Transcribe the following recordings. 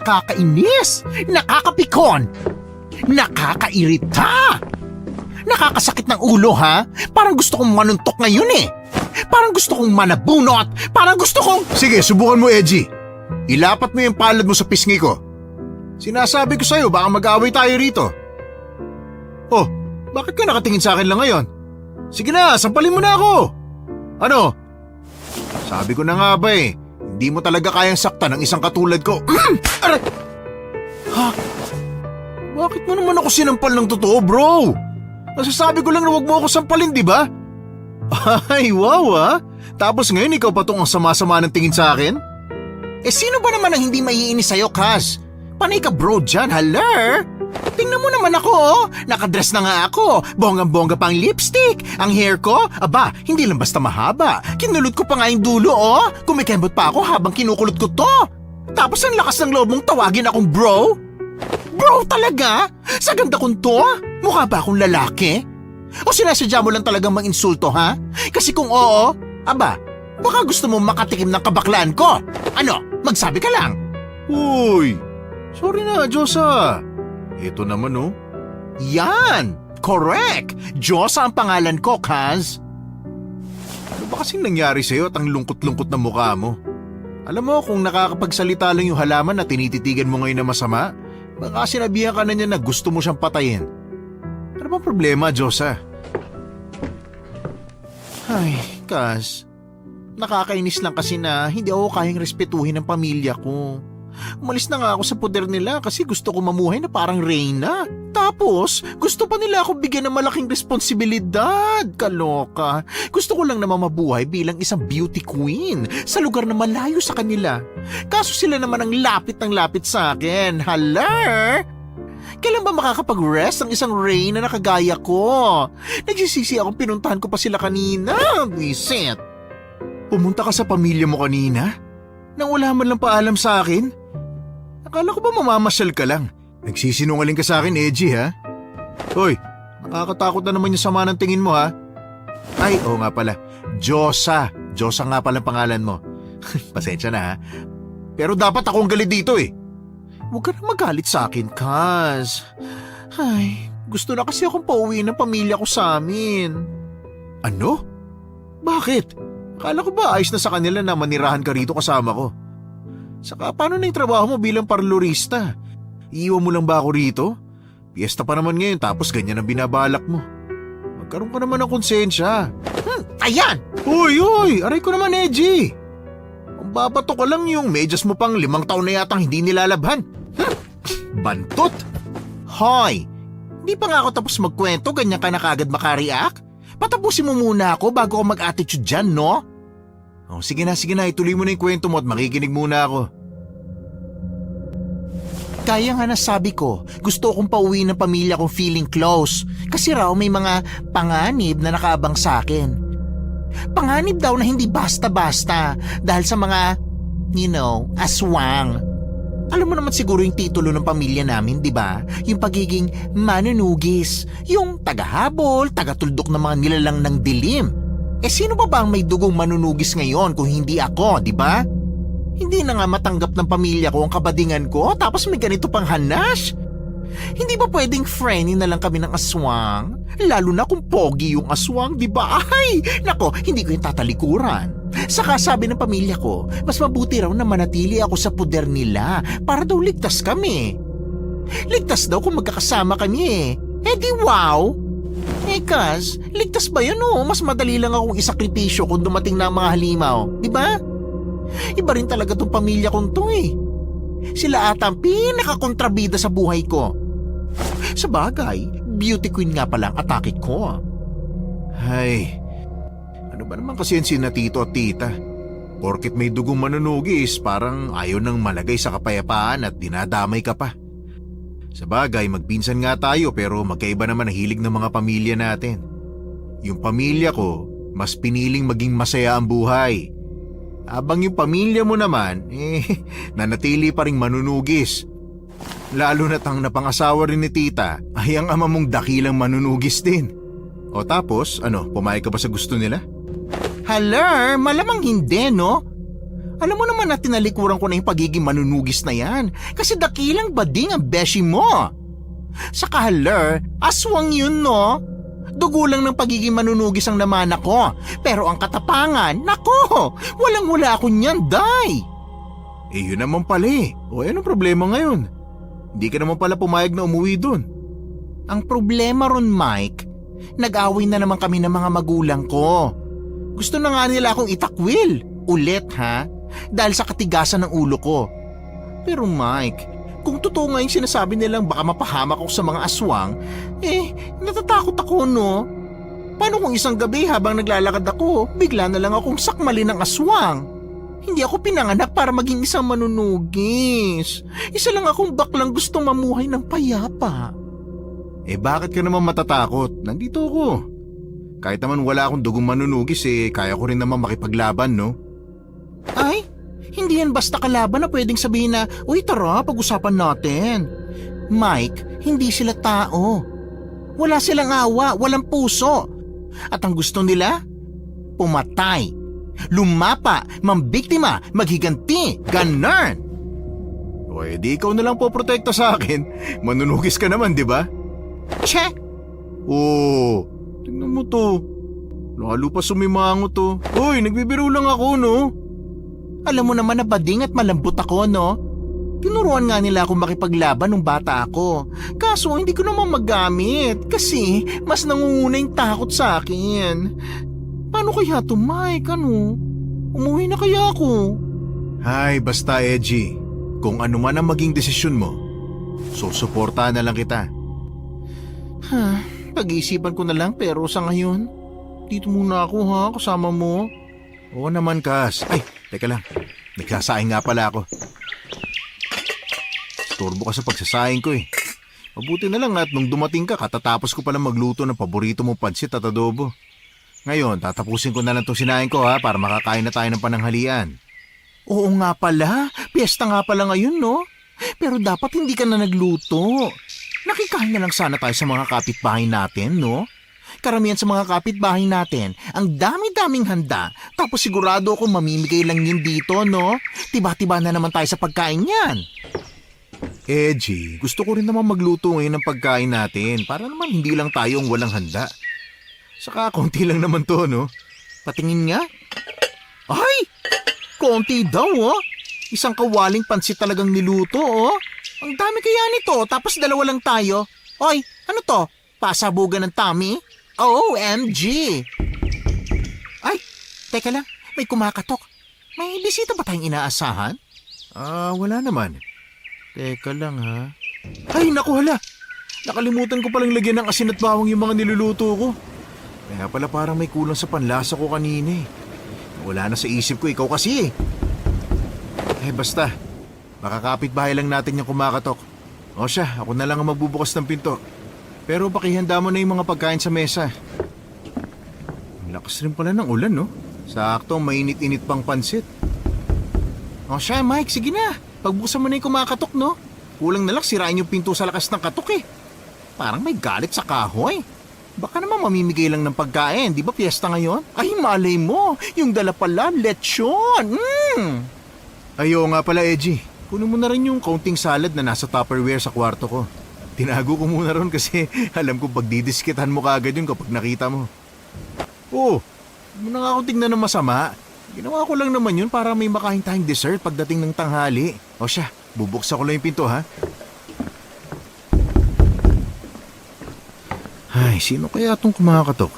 Nakakainis! Nakakapikon! Nakakairita! Nakakasakit ng ulo, ha? Parang gusto kong manuntok ngayon eh. Parang gusto kong manabunot. Parang gusto kong... Sige, subukan mo, Edgy. Ilapat mo yung palad mo sa pisngi ko. Sinasabi ko sa'yo, baka mag-away tayo rito. Oh, bakit ka nakatingin sa akin lang ngayon? Sige na, sampalin mo na ako. Ano? Sabi ko na nga ba eh, hindi mo talaga kayang saktan ng isang katulad ko. Aray! Ha? Bakit mo naman ako sinampal ng totoo, bro? Nasasabi ko lang na wag mo ako sampalin, di ba? Ay, wow ah. Tapos ngayon ikaw pa tong ang sama-sama ng tingin sa akin? Eh sino ba naman ang hindi maiinis sa'yo, Kaz? Panay ka bro dyan, hala? Tingnan mo naman ako, oh. Nakadress na nga ako. Bonggang-bongga pang lipstick. Ang hair ko, aba, hindi lang basta mahaba. Kinulot ko pa nga yung dulo, oh. Kumikembot pa ako habang kinukulot ko to. Tapos ang lakas ng loob mong tawagin akong bro? Bro talaga? Sa ganda kong to? Mukha ba akong lalaki? O sinasadya mo lang talagang manginsulto, ha? Kasi kung oo, aba, baka gusto mo makatikim ng kabaklaan ko. Ano, magsabi ka lang. Uy, sorry na, Diyosa. Ito naman oh. Yan! Correct! Diyosa ang pangalan ko, Kaz. Ano ba kasing nangyari sa'yo at ang lungkot-lungkot na mukha mo? Alam mo, kung nakakapagsalita lang yung halaman na tinititigan mo ngayon na masama, baka sinabihan ka na niya na gusto mo siyang patayin. Ano bang problema, Diyosa? Ay, Kaz. Nakakainis lang kasi na hindi ako kayang respetuhin ng pamilya ko. Umalis na nga ako sa poder nila kasi gusto ko mamuhay na parang reyna. Tapos, gusto pa nila ako bigyan ng malaking responsibilidad. Kaloka. Gusto ko lang naman mabuhay bilang isang beauty queen sa lugar na malayo sa kanila. Kaso sila naman ang lapit ng lapit sa akin. Hala! Kailan ba makakapag-rest ang isang reyna na kagaya ko? Nagsisisi akong pinuntahan ko pa sila kanina. Visit. Pumunta ka sa pamilya mo kanina? Nang wala man lang paalam sa akin? Akala ko ba mamamasyal ka lang? Nagsisinungaling ka sa akin, Edgy, ha? Hoy, nakakatakot na naman yung sama ng tingin mo, ha? Ay, oo nga pala. Diyosa. Diyosa nga pala pangalan mo. Pasensya na, ha? Pero dapat ako ang galit dito, eh. Huwag ka na magalit sa akin, Kaz. Ay, gusto na kasi akong pauwiin ng pamilya ko sa amin. Ano? Bakit? Akala ko ba ayos na sa kanila na manirahan ka rito kasama ko? Saka paano na yung trabaho mo bilang parlorista? Iiwan mo lang ba ako rito? Piyesta pa naman ngayon tapos ganyan ang binabalak mo. Magkaroon ka naman ng konsensya. Ayan! Uy! Aray ko naman, Edgy! Ang babato ka lang yung medyas mo pang 5 taon na yatang hindi nilalabhan. Bantot! Hoy! Di pa nga ako tapos magkwento, ganyan ka na kagad makareact? Patapusin mo muna ako bago ako mag-attitude dyan, no? Oh, sige na, ituloy mo na yung kwento mo at makikinig muna ako. Kaya nga nasabi ko, gusto kong pauwi ng pamilya kong feeling close. Kasi raw may mga panganib na nakaabang sa akin. Panganib daw na hindi basta-basta dahil sa mga, aswang. Alam mo naman siguro yung titulo ng pamilya namin, di ba? Yung pagiging manunugis, yung tagahabol, tagatultok ng mga nilalang ng dilim. Eh sino ba ang may dugong manunugis ngayon kung hindi ako, di ba? Hindi na nga matanggap ng pamilya ko ang kabadingan ko tapos may ganito pang hanas. Hindi ba pwedeng friendly na lang kami ng aswang? Lalo na kung pogi yung aswang, di ba? Ay, nako, hindi ko yung tatalikuran. Saka sabi ng pamilya ko, mas mabuti raw na manatili ako sa poder nila para daw ligtas kami. Ligtas daw kung magkakasama kami eh. Eh di wow! Eh Kaz, ligtas ba yun o? Mas madali lang akong isakripisyo kung dumating na ang mga halimaw, di ba? Iba rin talaga tong pamilya kong to eh. Sila ata ang pinakakontrabida sa buhay ko. Sa bagay, beauty queen nga pala ang atake ko. Ay, ano ba naman kasi yan sina tito at tita? Porket may dugong manunugis, parang ayaw nang malagay sa kapayapaan at dinadamay ka pa. Sa bagay, magpinsan nga tayo pero magkaiba naman ang hilig ng mga pamilya natin. Yung pamilya ko, mas piniling maging masaya ang buhay. Habang yung pamilya mo naman, nanatili pa ring manunugis. Lalo na't ang napangasawa rin ni tita ay ang ama mong dakilang manunugis din. O tapos, pumayag ka ba sa gusto nila? Hala, malamang hindi, no? Alam mo naman na tinalikuran ko na yung pagiging manunugis na yan kasi dakilang bading ang beshi mo. Sa kahalar, aswang yun no? Dugo lang ng pagiging manunugis ang naman ako. Pero ang katapangan, nako, walang-wala ako niyan, day. Yun naman pala eh. O anong problema ngayon? Hindi ka naman pala pumayag na umuwi dun. Ang problema ron, Mike, nag-away na naman kami ng mga magulang ko. Gusto na nga nila akong itakwil. Ulit ha? Dahil sa katigasan ng ulo ko. Pero Mike, kung totoo nga yung sinasabi nilang baka mapahamak ako sa mga aswang, natatakot ako no? Paano kung isang gabi habang naglalakad ako, bigla na lang akong sakmali ng aswang? Hindi ako pinanganak para maging isang manunugis. Isa lang akong baklang gustong mamuhay ng payapa. Bakit ka naman matatakot? Nandito ako. Kahit naman wala akong dugong manunugis kaya ko rin naman makipaglaban no? Ay, hindi yan basta kalaban na pwedeng sabihin na, uy tara, pag-usapan natin. Mike, hindi sila tao. Wala silang awa, walang puso. At ang gusto nila, pumatay, lumapa, mambiktima, maghiganti, ganun. O di ikaw na lang poprotekta sa akin. Manunugis ka naman, di ba? Che! Oo, tingnan mo to. Lalo pa sumimango to. Uy, nagbibiro lang ako no? Alam mo naman na bading at malambot ako, no? Tinuruan nga nila akong makipaglaban nung bata ako. Kaso hindi ko naman magamit kasi mas nangunguna yung takot sa akin. Paano kaya to, Mike? Ano? Umuwi na kaya ako? Hay, basta Edgy. Kung ano man ang maging desisyon mo, susuportahan na lang kita. Pag-iisipan ko na lang pero sa ngayon, dito muna ako ha, kasama mo. Oo naman, Kas. Ay, teka lang. Nagsasaing nga pala ako. Turbo ka sa pagsasaing ko eh. Mabuti na lang at nung dumating ka, katatapos ko pala magluto ng paborito mong pansit at adobo. Ngayon, tatapusin ko na lang itong sinaing ko ha para makakain na tayo ng pananghalian. Oo nga pala, piyesta nga pala ngayon no? Pero dapat hindi ka na nagluto. Nakikain na lang sana tayo sa mga kapitbahay natin, no? Karamihan sa mga kapitbahay natin, ang dami-daming handa, tapos sigurado ako mamimigay lang yun dito, no? Tiba-tiba na naman tayo sa pagkain yan. Edgy, gusto ko rin naman magluto ngayon ng pagkain natin para naman hindi lang tayong walang handa. Saka konti lang naman to, no? Patingin nga. Ay! Konti daw, oh. Isang kawaling pansit talagang niluto, oh. Ang dami kaya nito, tapos dalawa lang tayo. Oy, ano to? Pasabugan ng tummy? OMG! Ay, teka lang, may kumakatok. May bisita ba tayong inaasahan? Wala naman. Teka lang ha. Ay, naku hala! Nakalimutan ko palang lagyan ng asin at bawang yung mga niluluto ko. Kaya pala parang may kulang sa panlasa ko kanina eh. Wala na sa isip ko, ikaw kasi eh. Basta. Makakapit-bahay lang natin yung kumakatok. O siya, ako na lang ang magbubukas ng pinto. Pero pakihanda mo na yung mga pagkain sa mesa. Ang lakas rin pala ng ulan, no? Sakto, mainit-init pang pansit. O siya, Mike, sige na. Pagbukasan mo na yung kumakatok, no? Kulang na lang sirain yung pinto sa lakas ng katok eh. Parang may galit sa kahoy. Baka naman mamimigay lang ng pagkain, di ba piyesta ngayon? Ay, malay mo, yung dala pala, lechon. Ayo nga pala, Edgy. Kunin mo na rin yung kaunting salad na nasa Tupperware sa kwarto ko. Tinago ko muna ron kasi alam ko pagdidiskitan mo kaagad yun kapag nakita mo. Oh, huwag mo na nga akong tingnan ng masama. Ginawa ko lang naman yun para may makain tayong dessert pagdating ng tanghali. O siya, bubuksan ko lang yung pinto ha. Ay, sino kaya itong kumakatok?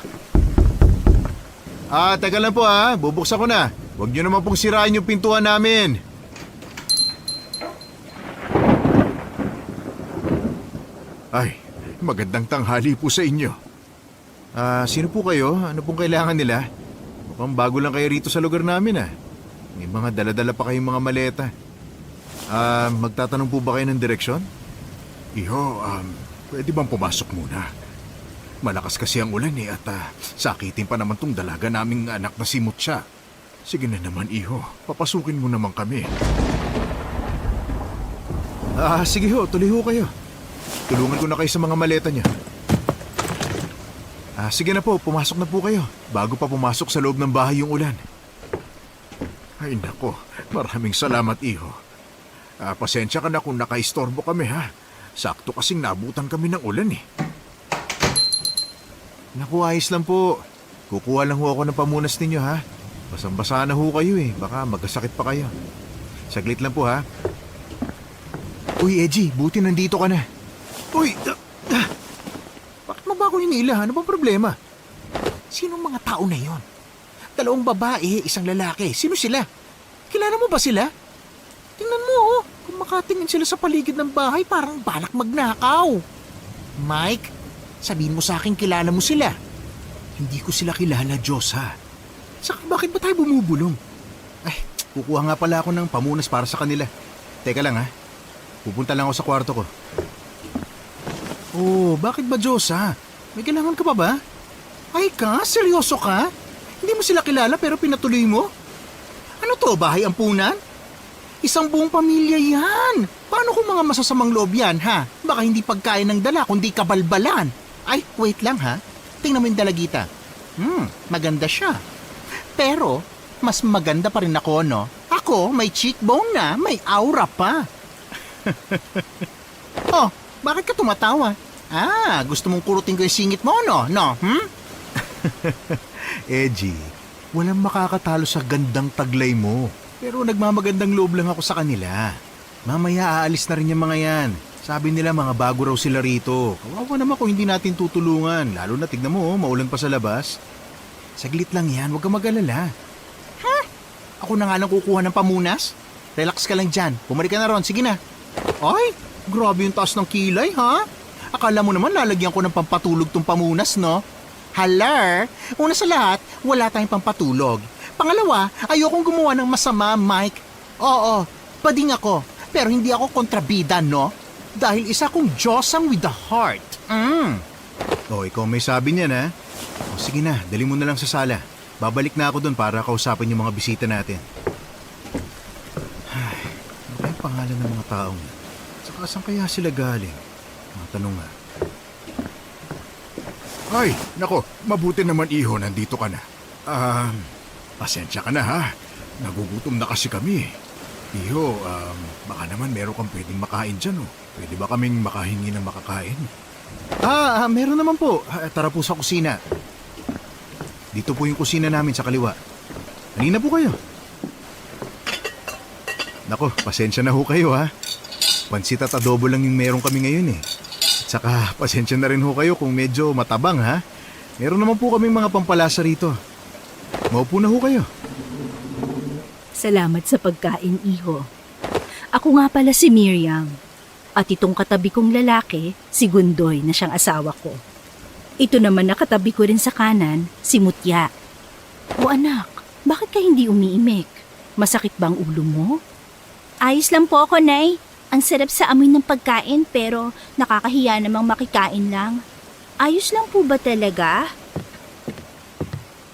Teka lang po ha, bubuksan ko na. Huwag niyo naman pong sirain yung pintuan namin. Ay, magandang tanghali po sa inyo. Sino po kayo? Ano pong kailangan nila? Mukhang bago lang kayo rito sa lugar namin May mga dala-dala pa kayong mga maleta. Magtatanong po ba kayo ng direksyon? Iho, pwede bang pumasok muna? Malakas kasi ang ulan at sakitin pa naman tong dalaga naming anak na si Mutya. Sige na naman, iho. Papasukin mo naman kami. Sige ho, tuloy ho kayo. Tulungan ko na kayo sa mga maleta niya. Sige na po, pumasok na po kayo. Bago pa pumasok sa loob ng bahay yung ulan. Ay nako, maraming salamat iho. Pasensya ka na kung nakaistorbo kami ha. Sakto kasing nabutan kami ng ulan eh. Naku, ayos lang po. Kukuha lang ho ako ng pamunas ninyo ha. Basang-basa na ho kayo eh. Baka magkasakit pa kayo. Saglit lang po ha. Uy, Edgy, buti nandito ka na. Uy! Bakit mo ba ako hinila? Ano bang problema? Sinong mga tao na yon? 2 babae, 1 lalaki. Sino sila? Kilala mo ba sila? Tingnan mo, oh. Kung makatingin sila sa paligid ng bahay, parang balak magnakaw. Mike, sabihin mo sa akin kilala mo sila. Hindi ko sila kilala, Diyos ha. Saka bakit ba tayo bumubulong? Ay, kukuha nga pala ako ng pamunas para sa kanila. Teka lang ha. Pupunta lang ako sa kwarto ko. Oh, bakit ba Diyos ha? May kailangan ka pa ba? Ay ka? Seryoso ka? Hindi mo sila kilala pero pinatuloy mo? Ano to, bahay ampunan? 1 buong pamilya yan. Paano kung mga masasamang loob yan, ha? Baka hindi pagkain ng dala, kundi kabalbalan. Ay, wait lang ha. Tingnan mo yung dalagita. Maganda siya. Pero, mas maganda pa rin ako, no? Ako, may cheekbone na, may aura pa. Oh, bakit ka tumatawa? Gusto mong kurutin ko yung singit mo, no? No, Edgy, walang makakatalo sa gandang taglay mo. Pero nagmamagandang loob lang ako sa kanila. Mamaya aalis na rin yung mga yan. Sabi nila mga bago raw sila rito. Kawawa naman kung hindi natin tutulungan. Lalo na tignan mo, maulan pa sa labas. Saglit lang yan, huwag kang mag-alala. Ako na nga lang kukuha ng pamunas. Relax ka lang dyan. Pumalik ka na ron. Sige na. Ay, grabe yung taas ng kilay, ha? Akala mo naman lalagyan ko ng pampatulog tong pamunas, no? Hala, una sa lahat, wala tayong pampatulog. Pangalawa, ayokong gumawa ng masama, Mike. Oo, pading ako. Pero hindi ako kontrabida, no? Dahil isa kong Diyosang with the heart. O, ikaw may sabi niyan ha. O, sige na, dali mo na lang sa sala. Babalik na ako doon para kausapin yung mga bisita natin. Ay, ano kaya pangalan ng mga taong yan? Saka saan kaya sila galing? Mga tanong nga. Ay, nako, mabuti naman iho, nandito ka na. Pasensya ka na ha. Nagugutom na kasi kami. Iho, baka naman meron kang pwedeng makain dyan oh. Pwede ba kaming makahingi ng makakain? Meron naman po. Tara po sa kusina. Dito po yung kusina namin sa kaliwa. Halina po kayo. Nako, pasensya na ho kayo ha. Pansit at adobo lang yung meron kami ngayon eh. At saka pasensya na rin ho kayo kung medyo matabang ha. Meron naman po kaming mga pampalasa rito. Maupo na ho kayo. Salamat sa pagkain, iho. Ako nga pala si Miriam. At itong katabi kong lalaki, si Gundoy na siyang asawa ko. Ito naman na katabi ko rin sa kanan, si Mutya. O anak, bakit ka hindi umiimik? Masakit bang ulo mo? Ayos lang po ako, Nay. Ang sarap sa amoy ng pagkain pero nakakahiya namang makikain lang. Ayos lang po ba talaga?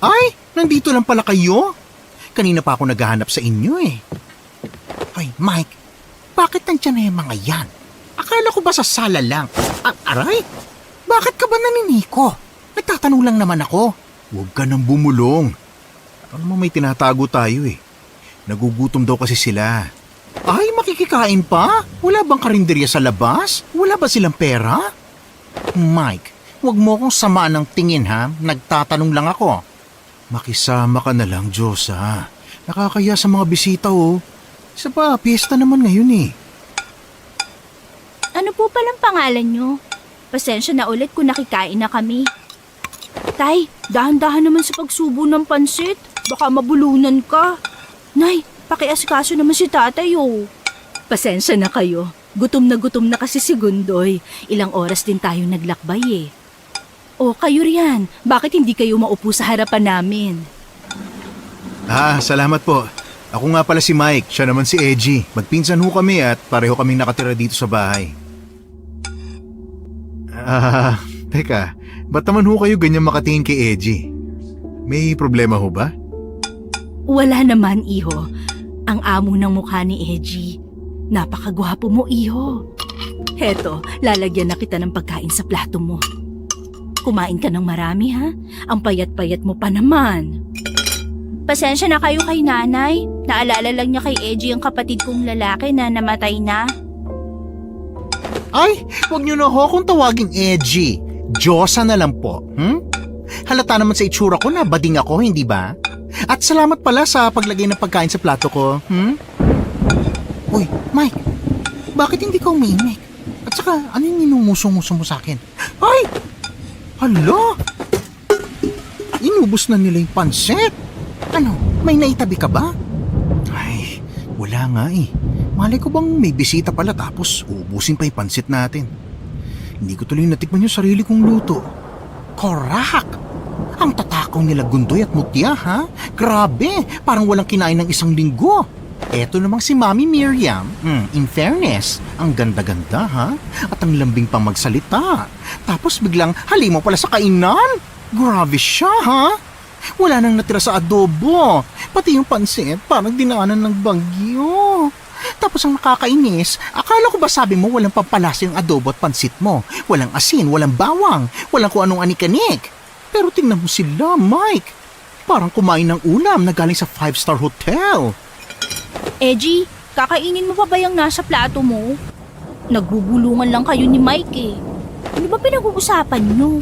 Ay, nandito lang pala kayo. Kanina pa ako naghahanap sa inyo eh. Ay, Mike, bakit nandiyan na yung mga yan? Akala ko ba sa sala lang? Aray, bakit ka ba naniniko? Nagtatanong lang naman ako. Huwag ka nang bumulong. Ano mo may tinatago tayo eh. Nagugutom daw kasi sila. Ay, makikikain pa? Wala bang karinderya sa labas? Wala ba silang pera? Mike, huwag mo akong samaan ng tingin ha. Nagtatanong lang ako. Makisama ka na lang, Diyos ha. Nakakaya sa mga bisita oh. Isa pa, piyesta naman ngayon eh. Ano po palang pangalan nyo? Pasensya na ulit kung nakikain na kami. Tay, dahan-dahan naman sa pagsubo ng pansit. Baka mabulunan ka. Nay, pakiasikaso naman si tatay oh. Pasensya na kayo. Gutom na kasi si Gundoy. Ilang oras din tayo naglakbay eh. O kayo riyan, bakit hindi kayo maupo sa harapan namin? Salamat po. Ako nga pala si Mike, siya naman si Edgy. Magpinsan ho kami at pareho kaming nakatira dito sa bahay. Teka, ba't naman ho kayo ganyan makatingin kay Edgy? May problema ho ba? Wala naman, iho. Ang amo ng mukha ni Edgy. Napakagwapo mo, iho. Heto, lalagyan na kita ng pagkain sa plato mo. Kumain ka ng marami, ha? Ang payat-payat mo pa naman. pasensya na kayo kay nanay. Naalala lang niya kay Edgy ang kapatid kong lalaki na namatay na. Ay, wag niyo na ho kung tawaging Edgy. Diyosa na lang po. Halata naman sa itsura ko na bading ako, hindi ba? At salamat pala sa paglagay ng pagkain sa plato ko. Uy, Mike, bakit hindi ka umiimik? At saka, ano yung minunguso-nguso mo sa akin? Ay! Hala! Inubos na nila yung pansit. Ano, may naitabi ka ba? Ay, wala nga eh. Malay ko bang may bisita pala tapos uubusin pa yung pansit natin. Hindi ko tuloy natikman yung sarili kong luto. Korak! Ang tatakaw nila Gundoy at Mutya, ha? Grabe, parang walang kinain ng isang linggo. Eto namang si Mami Miriam. In fairness, ang ganda-ganda, ha? At ang lambing pang magsalita. Tapos biglang halimo pala sa kainan. Grabe siya, ha? Wala nang natira sa adobo. Pati yung pansit, parang dinaanan ng bagyo. Tapos ang nakakainis, akala ko ba sabi mo walang pampalasa yung adobo at pansit mo? Walang asin, walang bawang, walang kung anong anik-anik. Pero tingnan mo sila, Mike. Parang kumain ng ulam na galing sa 5-star hotel. Edgy, kakainin mo pa ba yung nasa plato mo? Nagbubulungan lang kayo ni Mike eh. Ano ba pinag-uusapan nyo?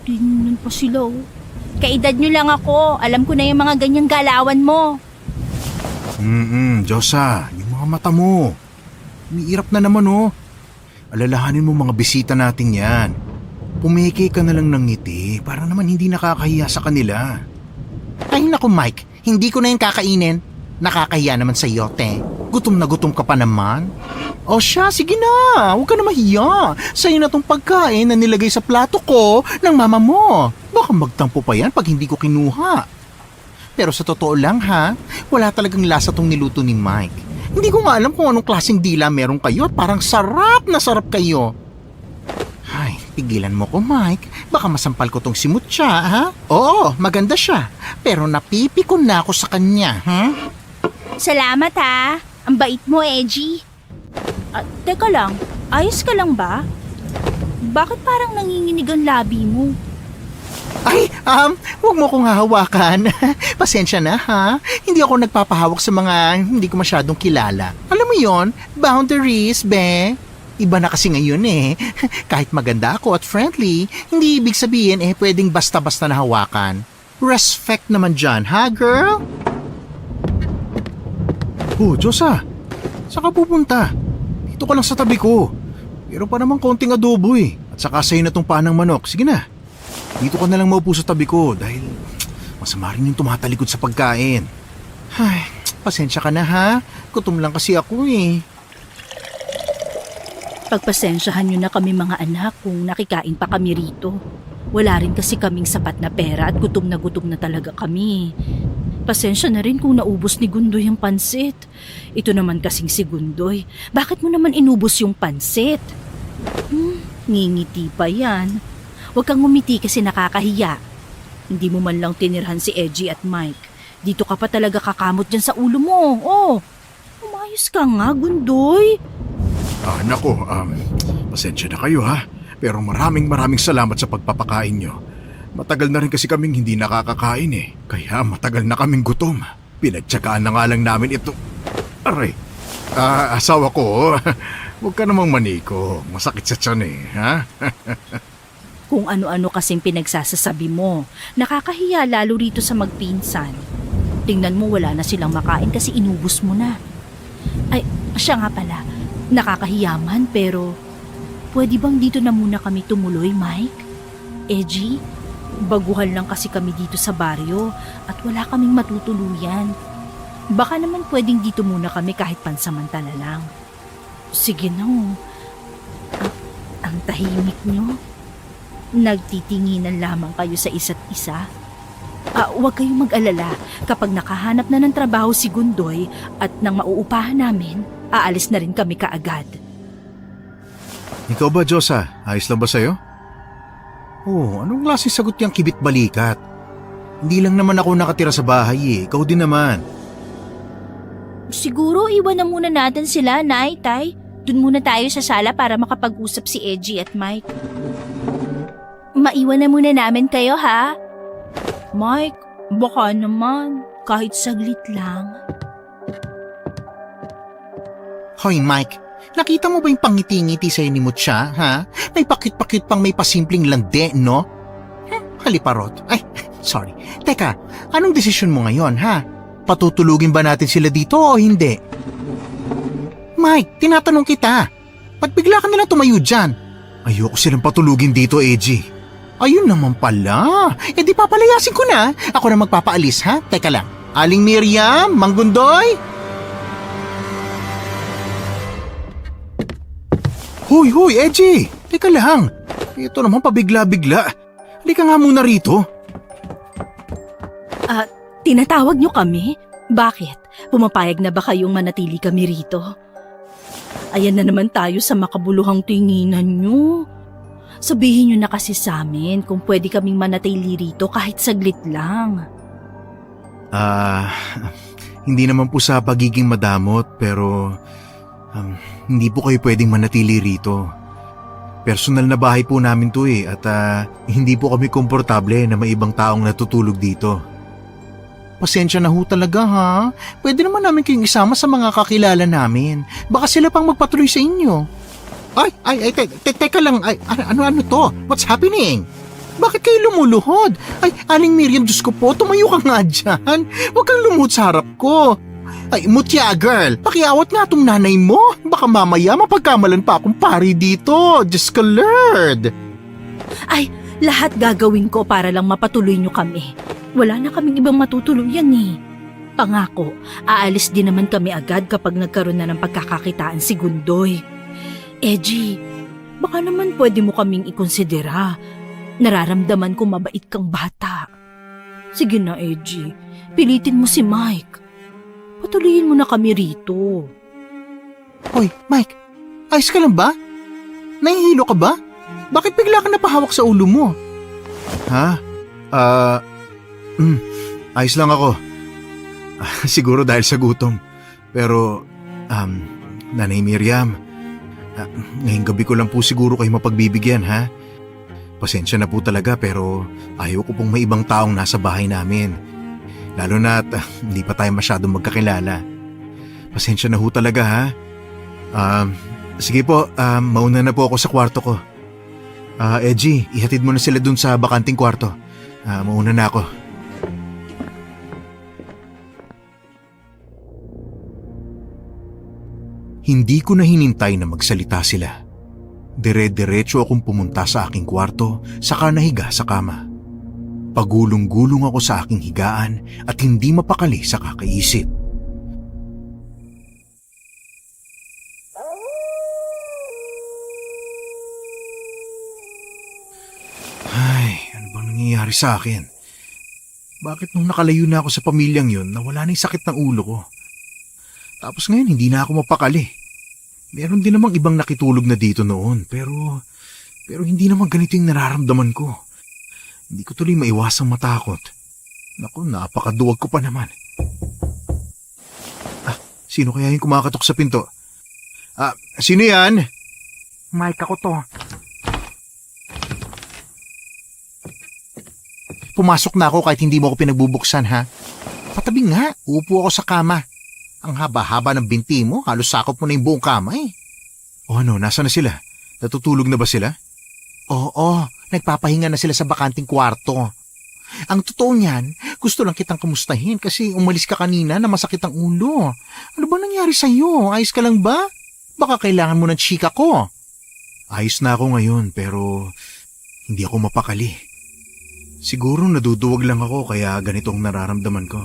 Tingnan pa sila oh. Kaedad nyo lang ako. Alam ko na yung mga ganyang galawan mo. Diyosa, yung mga mata mo. Umiirap na naman oh. Alalahanin mo mga bisita natin yan. Pumiki ka na lang ng ngiti para naman hindi nakakahiya sa kanila. Ay naku Mike, hindi ko na yung kakainin. Nakakahiya naman sa iyo, te. Gutom na gutom ka pa naman. O siya, sige na. Huwag ka na mahiya. Sa'yo na tong pagkain na nilagay sa plato ko ng mama mo. Baka magtampo pa yan pag hindi ko kinuha. Pero sa totoo lang ha, wala talagang lasa tong niluto ni Mike. Hindi ko nga alam kung anong klaseng dila meron kayo at parang sarap na sarap kayo. Ay, pigilan mo ko Mike. Baka masampal ko tong si Mutya, ha? Oo, maganda siya. Pero napipikon na ako sa kanya, ha? Salamat ha. Ang bait mo, Edgy. Teka lang, ayos ka lang ba? Bakit parang nanginginig ang labi mo? Ay, huwag mo kong hahawakan. Pasensya na, ha? Hindi ako nagpapahawak sa mga hindi ko masyadong kilala. Alam mo yon, boundaries, be. Iba na kasi ngayon eh. Kahit maganda ako at friendly, hindi ibig sabihin pwedeng basta-basta na hawakan. Respect naman dyan, ha, girl? Oh, Diyosa, saan ka pupunta? Dito ka lang sa tabi ko. Pero pa naman konting adobo eh. At saka sa'yo na tong panang manok. Sige na. Dito ka na lang maupo sa tabi ko dahil masama rin yung tumatalikod sa pagkain. Ay, pasensya ka na ha. Gutom lang kasi ako eh. Pagpasensyahan nyo na kami mga anak kung nakikain pa kami rito. Wala rin kasi kaming sapat na pera at gutom na talaga kami. Pasensya na rin kung naubos ni Gundoy ang pansit. Ito naman kasing si Gundoy. Bakit mo naman inubos yung pansit? Ngingiti pa yan. Huwag kang ngumiti kasi nakakahiya. Hindi mo man lang tinirhan si Edgy at Mike. Dito ka pa talaga kakamot dyan sa ulo mo. Oh, umayos ka nga, Gundoy. Nako, pasensya na kayo ha. Pero maraming salamat sa pagpapakain nyo. Matagal na rin kasi kaming hindi nakakakain eh. Kaya matagal na kaming gutom. Pinagtsagaan na nga lang namin ito. Aray, asawa ko, huwag ka namang maniko. Masakit sa tiyan eh, ha? Kung ano-ano kasing pinagsasasabi mo. Nakakahiya lalo rito sa magpinsan. Tingnan mo wala na silang makain kasi inubos mo na. Ay, siya nga pala. Nakakahiya man pero pwede bang dito na muna kami tumuloy, Mike? Edgy, baguhan lang kasi kami dito sa baryo at wala kaming matutuluyan. Baka naman pwedeng dito muna kami kahit pansamantala lang. Sige na. Ang tahimik nyo. Nagtitinginan lamang kayo sa isa't isa. Huwag kayong mag-alala. Kapag nakahanap na ng trabaho si Gundoy at nang mauupahan namin, aalis na rin kami kaagad. Ikaw ba, Diyosa? Ayos lang ba sa'yo? Oh, anong klaseng sagot yung kibit-balikat? Hindi lang naman ako nakatira sa bahay eh. Ikaw din naman. Siguro iwan na muna natin sila, Nay, Tay. Doon muna tayo sa sala para makapag-usap si Edgy at Mike. Maiwan na muna namin kayo, ha? Mike, Baka naman, kahit saglit lang. Hoy Mike, nakita mo ba yung pangiti-ngiti sa'yo ni Mutya, ha? May pakit-pakit pang may pasimpleng lande, no? Haliparot. Ay, sorry. Teka, anong desisyon mo ngayon, ha? Patutulugin ba natin sila dito o hindi? Mike, tinatanong kita. Ba't bigla ka nalang tumayo dyan? Ayoko silang patulugin dito, Eji. Ayun naman pala. Eh di papalayasin ko na. Ako na magpapaalis, ha? Teka lang. Aling Miriam, Manggundoy? Hoy, Eji! Teka lang. Ito naman pabigla-bigla. Halika nga muna rito. Tinatawag niyo kami? Bakit? Pumapayag na ba kayong manatili kami rito? Ayan na naman tayo sa makabuluhang tinginan niyo. Sabihin niyo na kasi sa amin kung pwede kaming manatili rito kahit saglit lang. Hindi naman po sa pagiging madamot pero hindi po kayo pwedeng manatili rito. Personal na bahay po namin to at hindi po kami komportable na may ibang taong natutulog dito. Pasensya na ho talaga, ha? Pwede naman namin kayong isama sa mga kakilala namin. Baka sila pang magpatuloy sa inyo. Teka lang. Ano to? What's happening? Bakit kayo lumuluhod? Ay, Aling Miriam, Diyos ko po, tumayo ka nga dyan. Huwag kang lumuhod sa harap ko. Ay, Mutya girl, pakiawat nga tong nanay mo. Baka mamaya mapagkamalan pa akong pari dito. Diyos ka, Lord. Ay, lahat gagawin ko para lang mapatuloy niyo kami. Wala na kaming ibang matutuluyan eh. Pangako, aalis din naman kami agad kapag nagkaroon na ng pagkakakitaan si Gundoy. Eji, baka naman pwede mo kaming ikonsidera. Nararamdaman ko mabait kang bata. Sige na, Eji. Pilitin mo si Mike. Patuloyin mo na kami rito. Hoy, Mike, ayos ka lang ba? Nahihilo ka ba? Bakit bigla ka napahawak sa ulo mo? Ha? Ayos lang ako. Siguro dahil sa gutom. Pero, Nanay Miriam, ngayong gabi ko lang po siguro kayo mapagbibigyan, ha? Pasensya na po talaga pero ayaw ko pong may ibang taong nasa bahay namin. Lalo na hindi pa tayo masyadong magkakilala. Pasensya na ho talaga, ha? Sige po, mauna na po ako sa kwarto ko. Eji, ihatid mo na sila dun sa bakanting kwarto. Mauna na ako. Hindi ko na hinintay na magsalita sila. Dire-diretso akong pumunta sa aking kwarto saka nahiga sa kama. Pagulong-gulong ako sa aking higaan at hindi mapakali sa kakaisip. Ay, ano bang nangyayari sa akin? Bakit nung nakalayo na ako sa pamilyang yun, nawala na yung sakit ng ulo ko? Tapos ngayon, hindi na ako mapakali. Meron din namang ibang nakitulog na dito noon, pero hindi naman ganito yung nararamdaman ko. Hindi ko tuloy maiwasang matakot. Naku, napakaduwag ko pa naman. Sino kaya yung kumakatok sa pinto? Sino yan? Mike, ako to. Pumasok na ako kahit hindi mo ako pinagbubuksan, ha? Patabi nga, upo ako sa kama. Ang haba-haba ng binti mo, halos sakop mo na yung buong kama eh. O ano, nasa na sila? Natutulog na ba sila? Oo, nagpapahinga na sila sa bakanting kwarto. Ang totoo niyan, gusto lang kitang kamustahin kasi umalis ka kanina na masakit ang ulo. Ano ba nangyari sa'yo? Ayos ka lang ba? Baka kailangan mo ng chika ko. Ayos na ako ngayon pero hindi ako mapakali. Siguro naduduwag lang ako kaya ganitong nararamdaman ko.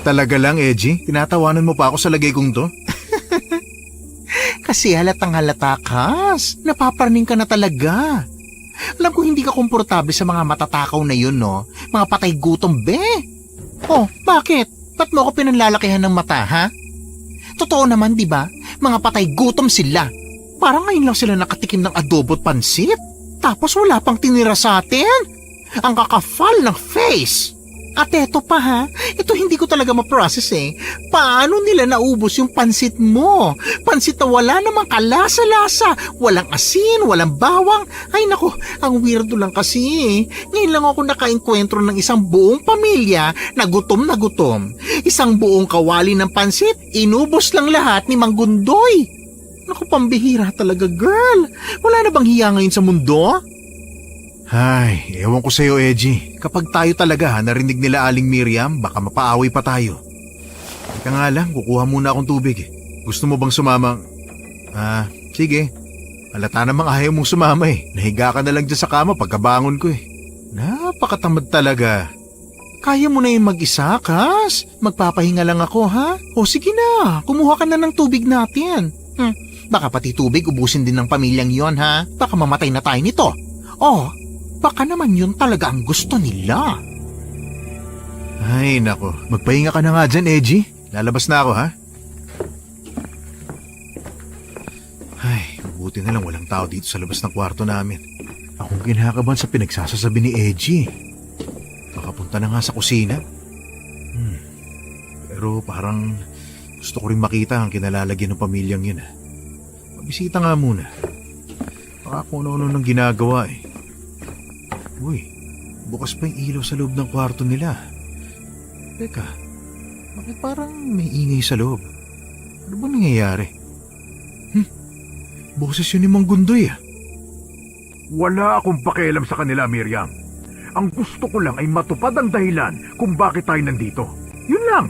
Talaga lang, Eji? Tinatawanan mo pa ako sa lagay kong to? Kasi halatang halata kas. Napaparning ka na talaga. Alam ko hindi ka komportable sa mga matatakaw na yun, no? Mga patay gutom, be. Oh, bakit? Ba't mo ako pinanlalakihan ng mata, ha? Totoo naman, di ba? Mga patay gutom sila. Parang ngayon lang sila nakatikim ng adobo at pansit. Tapos wala pang tinira sa atin. Ang kakafal ng face. At eto pa ha, ito hindi ko talaga ma-process eh. Paano nila naubos yung pansit mo? Pansit na wala namang kalasa-lasa, walang asin, walang bawang. Ay nako, ang weirdo lang kasi eh. Ngayon lang ako nakaengkwentro ng isang buong pamilya na gutom na gutom. Isang buong kawali ng pansit, inubos lang lahat ni Mang Gundoy. Naku, pambihira talaga girl. Wala na bang hiya ngayon sa mundo? Ay, ewan ko sa'yo, Edgy. Kapag tayo talaga narinig nila Aling Miriam, baka mapaaway pa tayo. Teka nga lang, kukuha muna akong tubig. Gusto mo bang sumama? Sige. Halata namang ayaw mong sumama eh. Nahiga ka na lang dyan sa kama pagkabangon ko eh. Napakatamad talaga. Kaya mo na yung mag-isa, Kas. Magpapahinga lang ako, ha? O sige na, kumuha ka na ng tubig natin. Baka pati tubig ubusin din ng pamilyang yon, ha? Baka mamatay na tayo nito. Oh, baka naman yun talaga ang gusto nila. Ay, nako. Magpahinga ka na nga dyan, Edgy. Lalabas na ako, ha? Ay, mabuti na lang walang tao dito sa labas ng kwarto namin. Akong kinakabahan sa pinagsasasabi ni Edgy. Baka punta na nga sa kusina. Pero parang gusto ko rin makita ang kinalalagyan ng pamilyang yun. Mabisita nga muna. Baka kung ano nang ginagawa eh. Uy, bukas pa yung ilaw sa loob ng kwarto nila. Teka, bakit parang may ingay sa loob? Ano ba nangyayari? Boses yun ni Mang Gundoy ah. Wala akong pakialam sa kanila, Miriam. Ang gusto ko lang ay matupad ang dahilan kung bakit tayo nandito. Yun lang.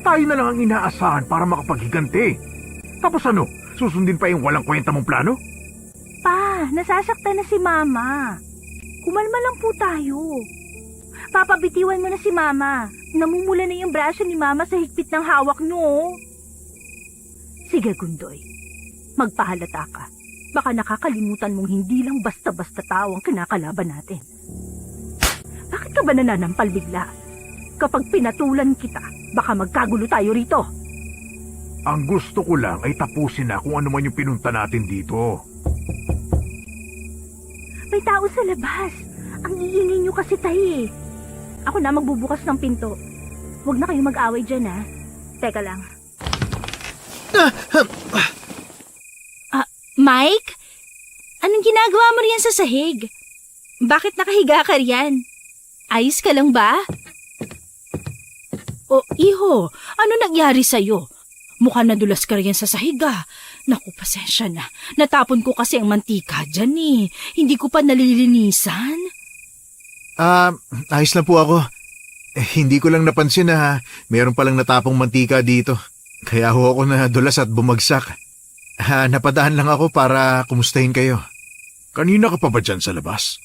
Tayo na lang ang inaasahan para makapaghiganti. Tapos ano, susundin pa yung walang kwenta mong plano? Pa, nasasaktan na si Mama. Kumalma lang po tayo. Papabitiwan mo na si Mama. Namumula na yung braso ni Mama sa higpit ng hawak nyo. Sige, Gundoy. Magpahalata ka. Baka nakakalimutan mong hindi lang basta-basta tao ang kinakalaban natin. Bakit ka ba nananampal bigla? Kapag pinatulan kita, baka magkagulo tayo rito. Ang gusto ko lang ay tapusin na kung ano man yung pinunta natin dito. May tao sa labas. Ang iingay nyo kasi tayo eh. Ako na magbubukas ng pinto. Huwag na kayong mag-away dyan ha. Teka lang. Mike? Anong ginagawa mo riyan sa sahig? Bakit nakahiga ka riyan? Ayos ka lang ba? O, iho, ano nangyari sa'yo? Mukha nadulas ka riyan sa sahiga. Naku, pasensya na. Natapon ko kasi ang mantika dyan eh. Hindi ko pa nalilinisan. Ayos lang po ako. Hindi ko lang napansin na meron palang natapong mantika dito. Kaya ho ako nadulas at bumagsak. Napadaan lang ako para kumustahin kayo. Kanina ka pa ba dyan sa labas?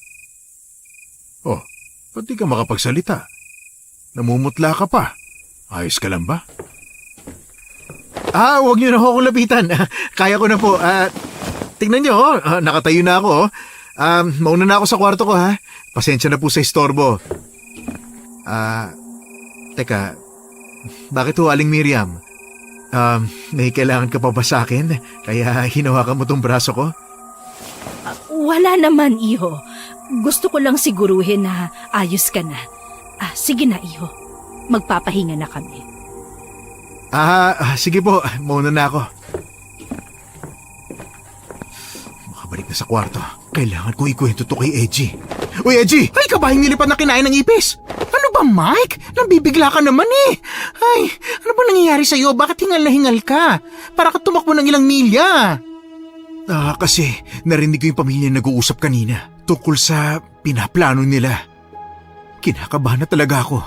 Oh, ba't di ka makapagsalita? Namumutla ka pa. Ayos ka lang ba? Huwag niyo na ho akong lapitan. Kaya ko na po. Tingnan niyo, nakatayo na ako. Mauna na ako sa kwarto ko, ha? Pasensya na po sa istorbo. Teka, bakit ho, Aling Miriam? May kailangan ka pa ba sa akin? Kaya hinawakan mo tong braso ko? Wala naman, iho. Gusto ko lang siguruhin na ayos ka na. Sige na, iho. Magpapahinga na kami. Sige po. Mauna na ako. Makabalik na sa kwarto. Kailangan ko ikwento to kay Edgy. Uy, Edgy! Ay, kabahing nilipad na kinain ng ipis. Ano ba, Mike? Nambibigla ka naman eh. Ay, ano ba nangyayari sa'yo? Bakit hingal na hingal ka? Para ka tumakbo ng ilang milya. Kasi narinig ko yung pamilya nag-uusap kanina tungkol sa pinaplano nila. Kinakabahan na talaga ako.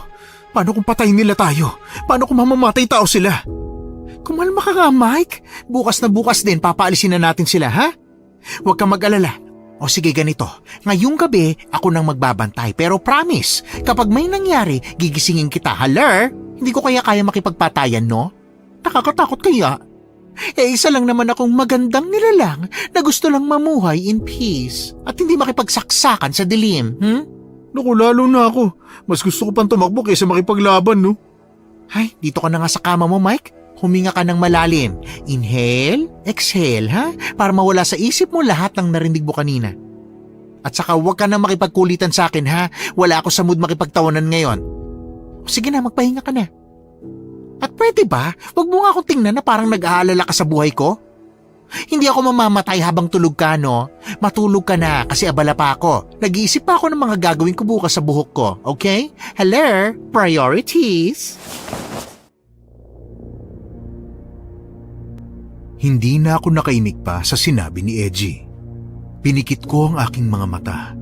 Paano kung patayin nila tayo? Paano kung mamamatay tao sila? Kumalma ka nga, Mike. Bukas na bukas din, papaalisin na natin sila, ha? Huwag kang mag-alala. O sige, ganito. Ngayong gabi, ako nang magbabantay. Pero promise, kapag may nangyari, gigisingin kita. Haler? Hindi ko kaya makipagpatayan, no? Nakakatakot kaya? Isa lang naman akong magandang nilalang na gusto lang mamuhay in peace at hindi makipagsaksakan sa dilim, Naku, lalo na ako. Mas gusto ko pang tumakbo kaysa makipaglaban, no? Ay, dito ka na nga sa kama mo, Mike. Huminga ka ng malalim. Inhale, exhale, ha? Para mawala sa isip mo lahat ng narinig mo kanina. At saka huwag ka na makipagkulitan sa akin, ha? Wala ako sa mood makipagtawanan ngayon. Sige na, magpahinga ka na. At pwede ba, wag mo nga akong tingnan na parang nag-aalala ka sa buhay ko? Hindi ako mamamatay habang tulog ka, no? Matulog ka na kasi abala pa ako. Nag-iisip pa ako ng mga gagawin ko bukas sa buhok ko, okay? Hello, priorities! Hindi na ako nakainig pa sa sinabi ni Edgy. Pinikit ko ang aking mga mata.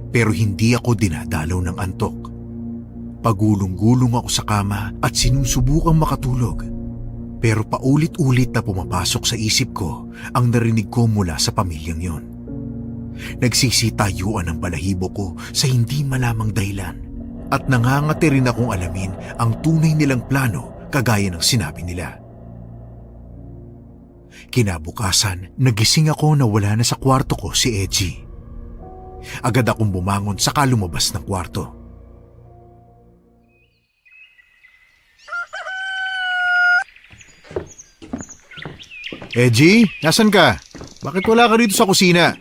Pero hindi ako dinadalaw ng antok. Pagulong-gulong ako sa kama at sinusubukang makatulog. Pero paulit-ulit na pumapasok sa isip ko ang narinig ko mula sa pamilyang yon. Nagsisitayuan ang balahibo ko sa hindi malamang dahilan at nangangati rin akong alamin ang tunay nilang plano kagaya ng sinabi nila. Kinabukasan, nagising ako na wala na sa kwarto ko si Edgy. Agad akong bumangon saka lumabas ng kwarto. Edgy, nasan ka? Bakit wala ka rito sa kusina?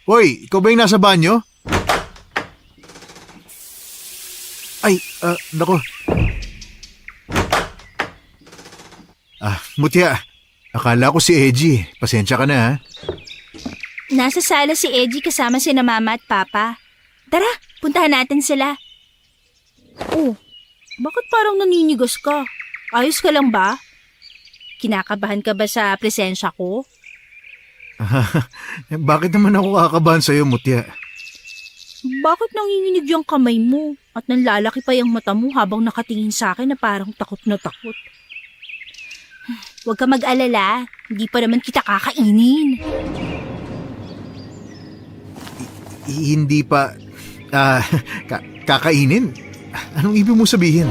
Hoy, ikaw ba yung nasa banyo? Ay, nako. Mutya, akala ko si Edgy. Pasensya ka na ha. Nasa sala si Edgy kasama sina Mama at Papa. Tara, puntahan natin sila. Oh, bakit parang naninigas ka? Ayos ka lang ba? Kinakabahan ka ba sa presensya ko? Bakit naman ako kakabahan sa'yo, Mutya? Bakit nanginginig yung kamay mo at nanlalaki pa yung mata mo habang nakatingin sa akin na parang takot na takot? Huwag ka mag-alala, hindi pa naman kita kakainin. Hindi pa... kakainin? Anong ibig mo sabihin?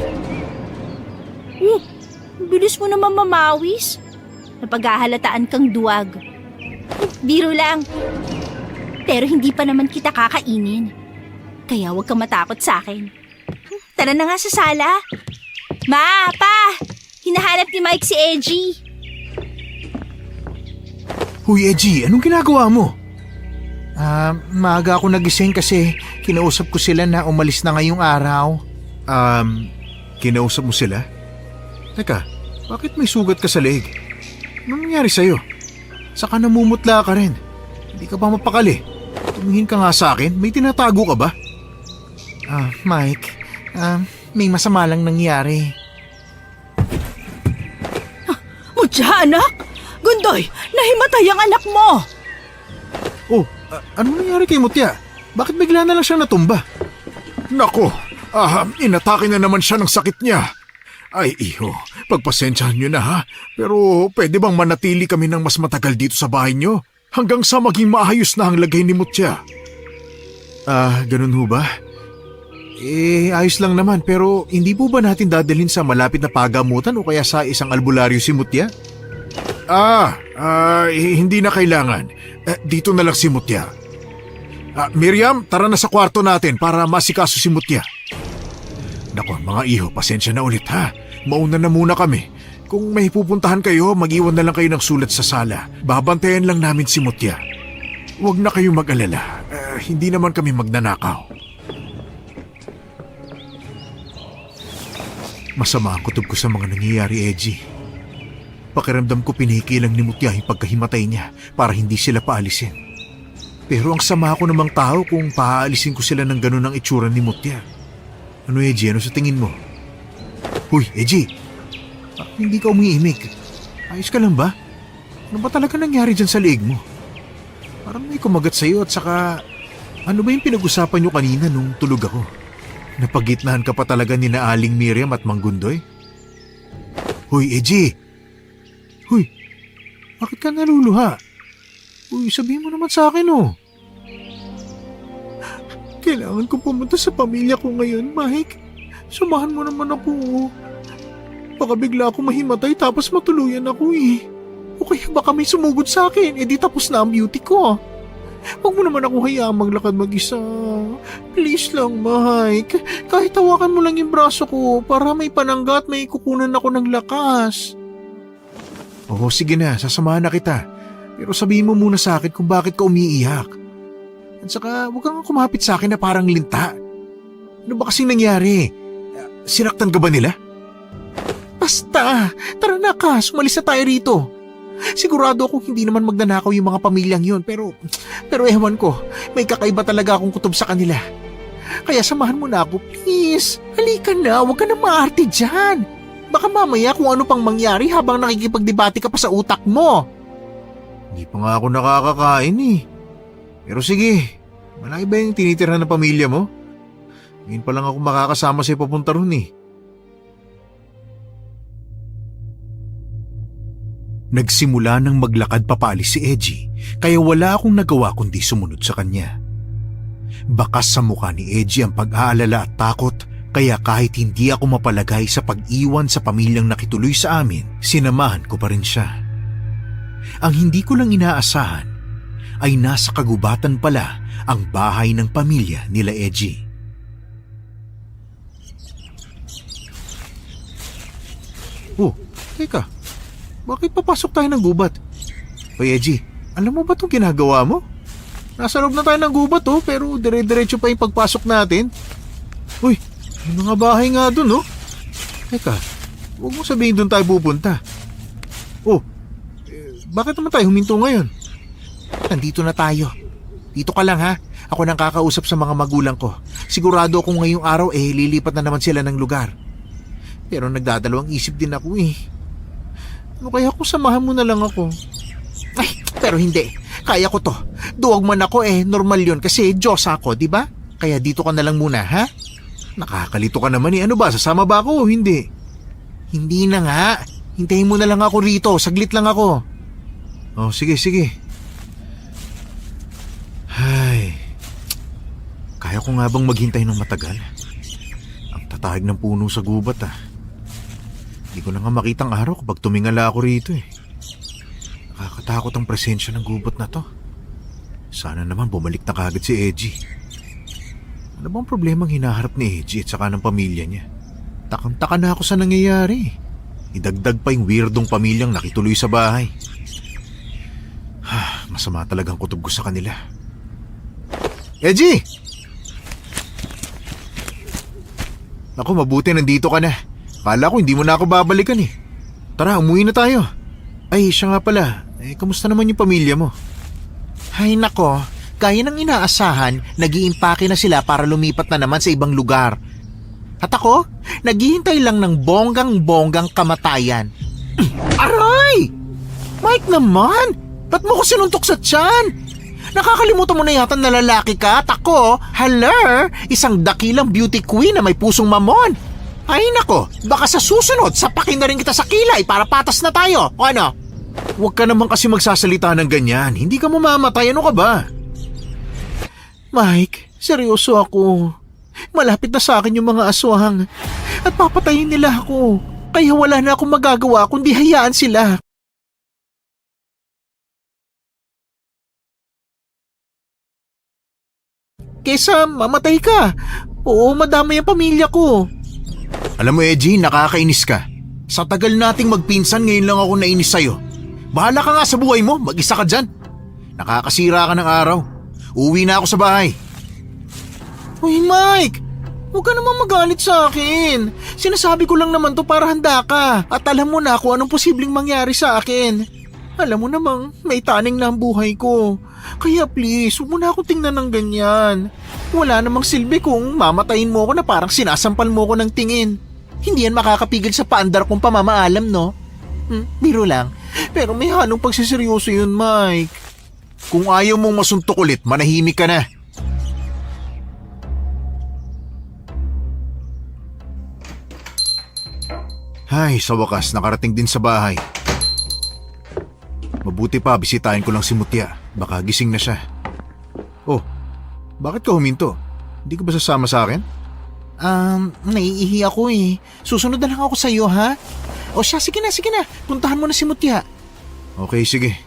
Bilis mo naman mamawis. Napaghahalataan kang duwag. Biro lang. Pero hindi pa naman kita kakainin. Kaya huwag kang matakot sa akin. Tara na nga sa sala. Ma, Pa! Hinahanap ni Mike si Edgy. Huy, Edgy, anong ginagawa mo? Maaga ako nagising kasi kinausap ko sila na umalis na ngayong araw. Kinausap mo sila? Teka, bakit may sugat ka sa leeg? Anong nangyari sa'yo? Saka namumutla ka rin. Hindi ka ba mapakali? Tumingin ka nga sa akin, may tinatago ka ba? Mike, may masama lang nangyari. Mutya, anak! Gundoy, nahimatay ang anak mo! Oh, anong nangyari kay Mutya? Bakit bigla na lang siyang natumba? Nako, inatake na naman siya ng sakit niya. Ay, iho, pagpasensyahan niyo na ha. Pero pwede bang manatili kami ng mas matagal dito sa bahay niyo? Hanggang sa maging maayos na ang lagay ni Mutya. Ganun ho ba? Ayos lang naman pero hindi po ba natin dadalhin sa malapit na pagamutan o kaya sa isang albularyo si Mutya? Hindi na kailangan. Dito na lang si Mutya. Miriam, tara na sa kwarto natin para masikaso si Mutya. Nako, mga iho, pasensya na ulit ha. Mauna na muna kami. Kung may pupuntahan kayo, mag-iwan na lang kayo ng sulat sa sala. Babantayan lang namin si Mutya. Huwag na kayong mag-alala. Hindi naman kami magnanakaw. Masama ang kutob ko sa mga nangyayari, Edgy. Pakiramdam ko pinikilang ni Mutya yung pagkahimatay niya para hindi sila paalisin. Pero ang sama ko namang tao kung paaalisin ko sila ng ganun ang itsura ni Mutya. Ano, Edgy? Ano sa tingin mo? Huy, Edgy! Hindi ka umiimik. Ayos ka lang ba? Ano ba talaga nangyari dyan sa leeg mo? Parang may kumagat sa'yo at saka... Ano ba yung pinag-usapan nyo kanina nung tulog ako? Napagitnahan ka pa talaga ni na Aling Miriam at Mang Gundoy? Huy, Edgy! Huy, bakit ka naluluha? Huy, sabihin mo naman sa akin oh. Kailangan ko pumunta sa pamilya ko ngayon, Mike. Samahan mo naman ako. Baka bigla ako mahimatay tapos matuluyan ako eh. O kaya baka may sumugod sa akin, di tapos na ang beauty ko. Huwag mo naman ako hayaang maglakad mag-isa. Please lang, Mike. Kahit hawakan mo lang yung braso ko para may panangga at may kukunan ako ng lakas. Oo, sige na. Sasamahan na kita. Pero sabihin mo muna sa akin kung bakit ka umiiyak. At saka huwag kang kumapit sa akin na parang linta. Ano ba kasing nangyari? Sinaktan ka ba nila? Basta, tara na Kas, umalis na tayo rito. Sigurado akong hindi naman magnanakaw yung mga pamilyang yun pero ewan ko, may kakaiba talaga akong kutob sa kanila. Kaya samahan mo na ako, please. Halika na, huwag ka na maarte dyan. Baka mamaya kung ano pang mangyari habang nakikipagdebate ka pa sa utak mo. Hindi pa nga ako nakakakain eh. Pero sige, malaki ba yung tinitira ng pamilya mo? Ngayon pa lang ako makakasama sa'yo papunta ron eh. Nagsimula nang maglakad papalis si Edgy, kaya wala akong nagawa kundi sumunod sa kanya. Bakas sa mukha ni Edgy ang pag-aalala at takot, kaya kahit hindi ako mapalagay sa pag-iwan sa pamilyang nakituloy sa amin, sinamahan ko pa rin siya. Ang hindi ko lang inaasahan ay nasa kagubatan pala ang bahay ng pamilya nila Edgy. Oh, teka. Bakit papasok tayo ng gubat? Hoy Edgy, alam mo ba itong ginagawa mo? Nasa loob na tayo ng gubat pero dire-diretso pa yung pagpasok natin. Uy, may mga bahay nga dun Teka, huwag mo sabihin dun tayo pupunta. Bakit naman tayo huminto ngayon? Nandito na tayo. Dito ka lang ha. Ako nang kakausap sa mga magulang ko. Sigurado akong ngayong araw lilipat na naman sila ng lugar. Pero nagdadalawang isip din ako eh. Ano kaya kung samahan mo na lang ako? Ay, pero hindi. Kaya ko to. Duwag man ako normal yun kasi Diyos ako, di ba? Kaya dito ka na lang muna, ha? Nakakalito ka naman eh. Ano ba, sasama ba ako o hindi? Hindi na nga. Hintayin mo na lang ako rito. Saglit lang ako. Oh, sige. Ay, kaya ko nga bang maghintay ng matagal? Ang tatahig ng puno sa gubat Hindi ko na nga makitang araw kapag tumingala ako rito eh. Nakakatakot ang presensya ng gubat na to. Sana naman bumalik na kagad si Edgy. Ano bang problemang hinaharap ni Edgy at saka ng pamilya niya? Takang-taka na ako sa nangyayari. Idagdag pa yung weirdong pamilyang nakituloy sa bahay. Masama talagang kutob ko sa kanila. Edgy! Naku, mabuti nandito ka na. Kala ko hindi mo na ako babalikan eh. Tara, umuwi na tayo. Ay, siya nga pala. Kamusta naman yung pamilya mo? Ay nako, gaya ng inaasahan, nag-iimpake na sila para lumipat na naman sa ibang lugar. At ako, naghihintay lang ng bonggang-bonggang kamatayan. Aray! Mike naman! Ba't mo ko sinuntok sa tiyan? Nakakalimutan mo na yata na lalaki ka at ako, isang dakilang beauty queen na may pusong mamon. Ay nako, baka sa susunod, sapakin na rin kita sa kilay para patas na tayo. O ano? Huwag ka naman kasi magsasalita ng ganyan. Hindi ka mamamatay. Ano ka ba? Mike, seryoso ako. Malapit na sa akin yung mga aswang. At papatayin nila ako. Kaya wala na akong magagawa kundi hayaan sila. Kesa mamatay ka. Oo, madami ang pamilya ko. Alam mo Edgy, nakakainis ka. Sa tagal nating magpinsan, ngayon lang ako nainis sa'yo. Bahala ka nga sa buhay mo, mag-isa ka dyan. Nakakasira ka ng araw. Uwi na ako sa bahay. Uy Mike, huwag ka naman magalit sa akin. Sinasabi ko lang naman to para handa ka. At alam mo na kung anong posibleng mangyari sa akin. Alam mo namang may taning na ang buhay ko. Kaya please, huwag mo na akong tingnan ng ganyan. Wala namang silbi kung mamatayin mo ako na parang sinasampal mo ko ng tingin. Hindi yan makakapigil sa paandar kong pamamaalam, no? Biro lang. Pero may halong pagsiseryoso yun, Mike. Kung ayaw mong masuntok ulit, manahimik ka na. Ay, sa wakas, nakarating din sa bahay. Mabuti pa, bisitahin ko lang si Mutya. Baka gising na siya. Oh, bakit ka huminto? Hindi ka ba sasama sa akin? Naiihi ako eh. Susunod na lang ako sa iyo, ha? O siya, sige na. Puntahan mo na si Mutya. Okay, sige.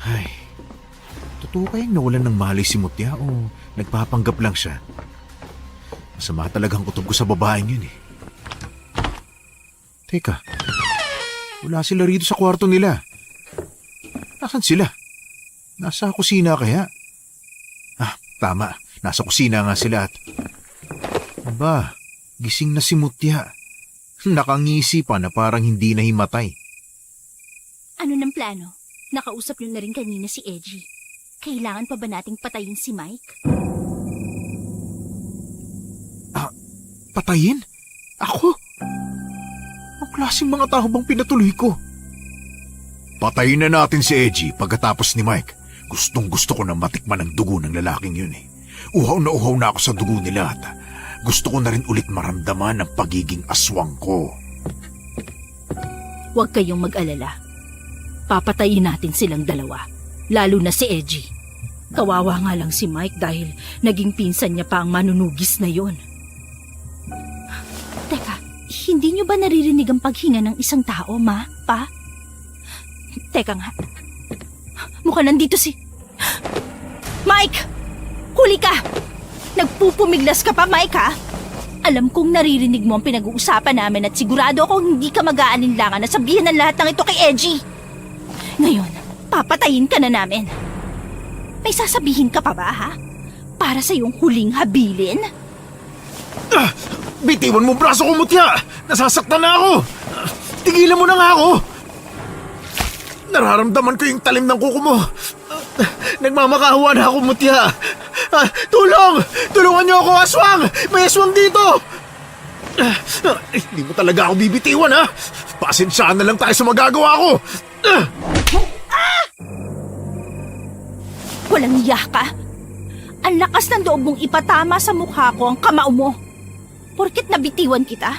Ay, totoo kayang nawalan ng malay si Mutya o nagpapanggap lang siya? Masama talagang kutob ko sa babaeng yun eh. Teka, wala sila rito sa kwarto nila. Nasaan sila? Nasa kusina kaya? Tama. Nasa kusina nga sila at Aba, gising na si Mutya. Nakangisi pa na parang hindi na himatay. Ano ng plano? Nakausap niyo na rin kanina si Edgy. Kailangan pa ba nating patayin si Mike? Patayin? Ako? Ang klaseng mga tao bang pinatuloy ko? Patayin na natin si Edgy pagkatapos ni Mike. Gustong gusto ko na matikman ang dugo ng lalaking yun eh. Uhaw na ako sa dugo nila at gusto ko na rin ulit maramdaman ang pagiging aswang ko. Huwag kayong mag-alala. Papatayin natin silang dalawa. Lalo na si Edgy. Kawawa nga lang si Mike dahil naging pinsan niya pa ang manunugis na yon. Teka, hindi niyo ba naririnig ang paghinga ng isang tao, Ma? Pa? Teka nga. Mukhang nandito si... Mike! Huli ka! Nagpupumiglas ka pa, Mike, ha? Alam kong naririnig mo ang pinag-uusapan namin at sigurado akong hindi ka mag-aalinlangan na sabihin ng lahat ng ito kay Edgy. Ngayon, papatayin ka na namin. May sasabihin ka pa ba, ha? Para sa iyong huling habilin? Bitiwan mo braso ko, Mutya! Nasasaktan na ako! Tigilan mo na nga ako! Nararamdaman ko yung talim ng kuko mo. Nagmamakahawa na ako, Mutya. Tulong! Tulungan niyo ako, aswang! May aswang dito! Hindi mo talaga ako bibitiwan, ha? Pasensyahan na lang tayo sa magagawa ko. Walang iya ka. Ang lakas ng loob mong ipatama sa mukha ko ang kamao mo. Porket nabitiwan kita,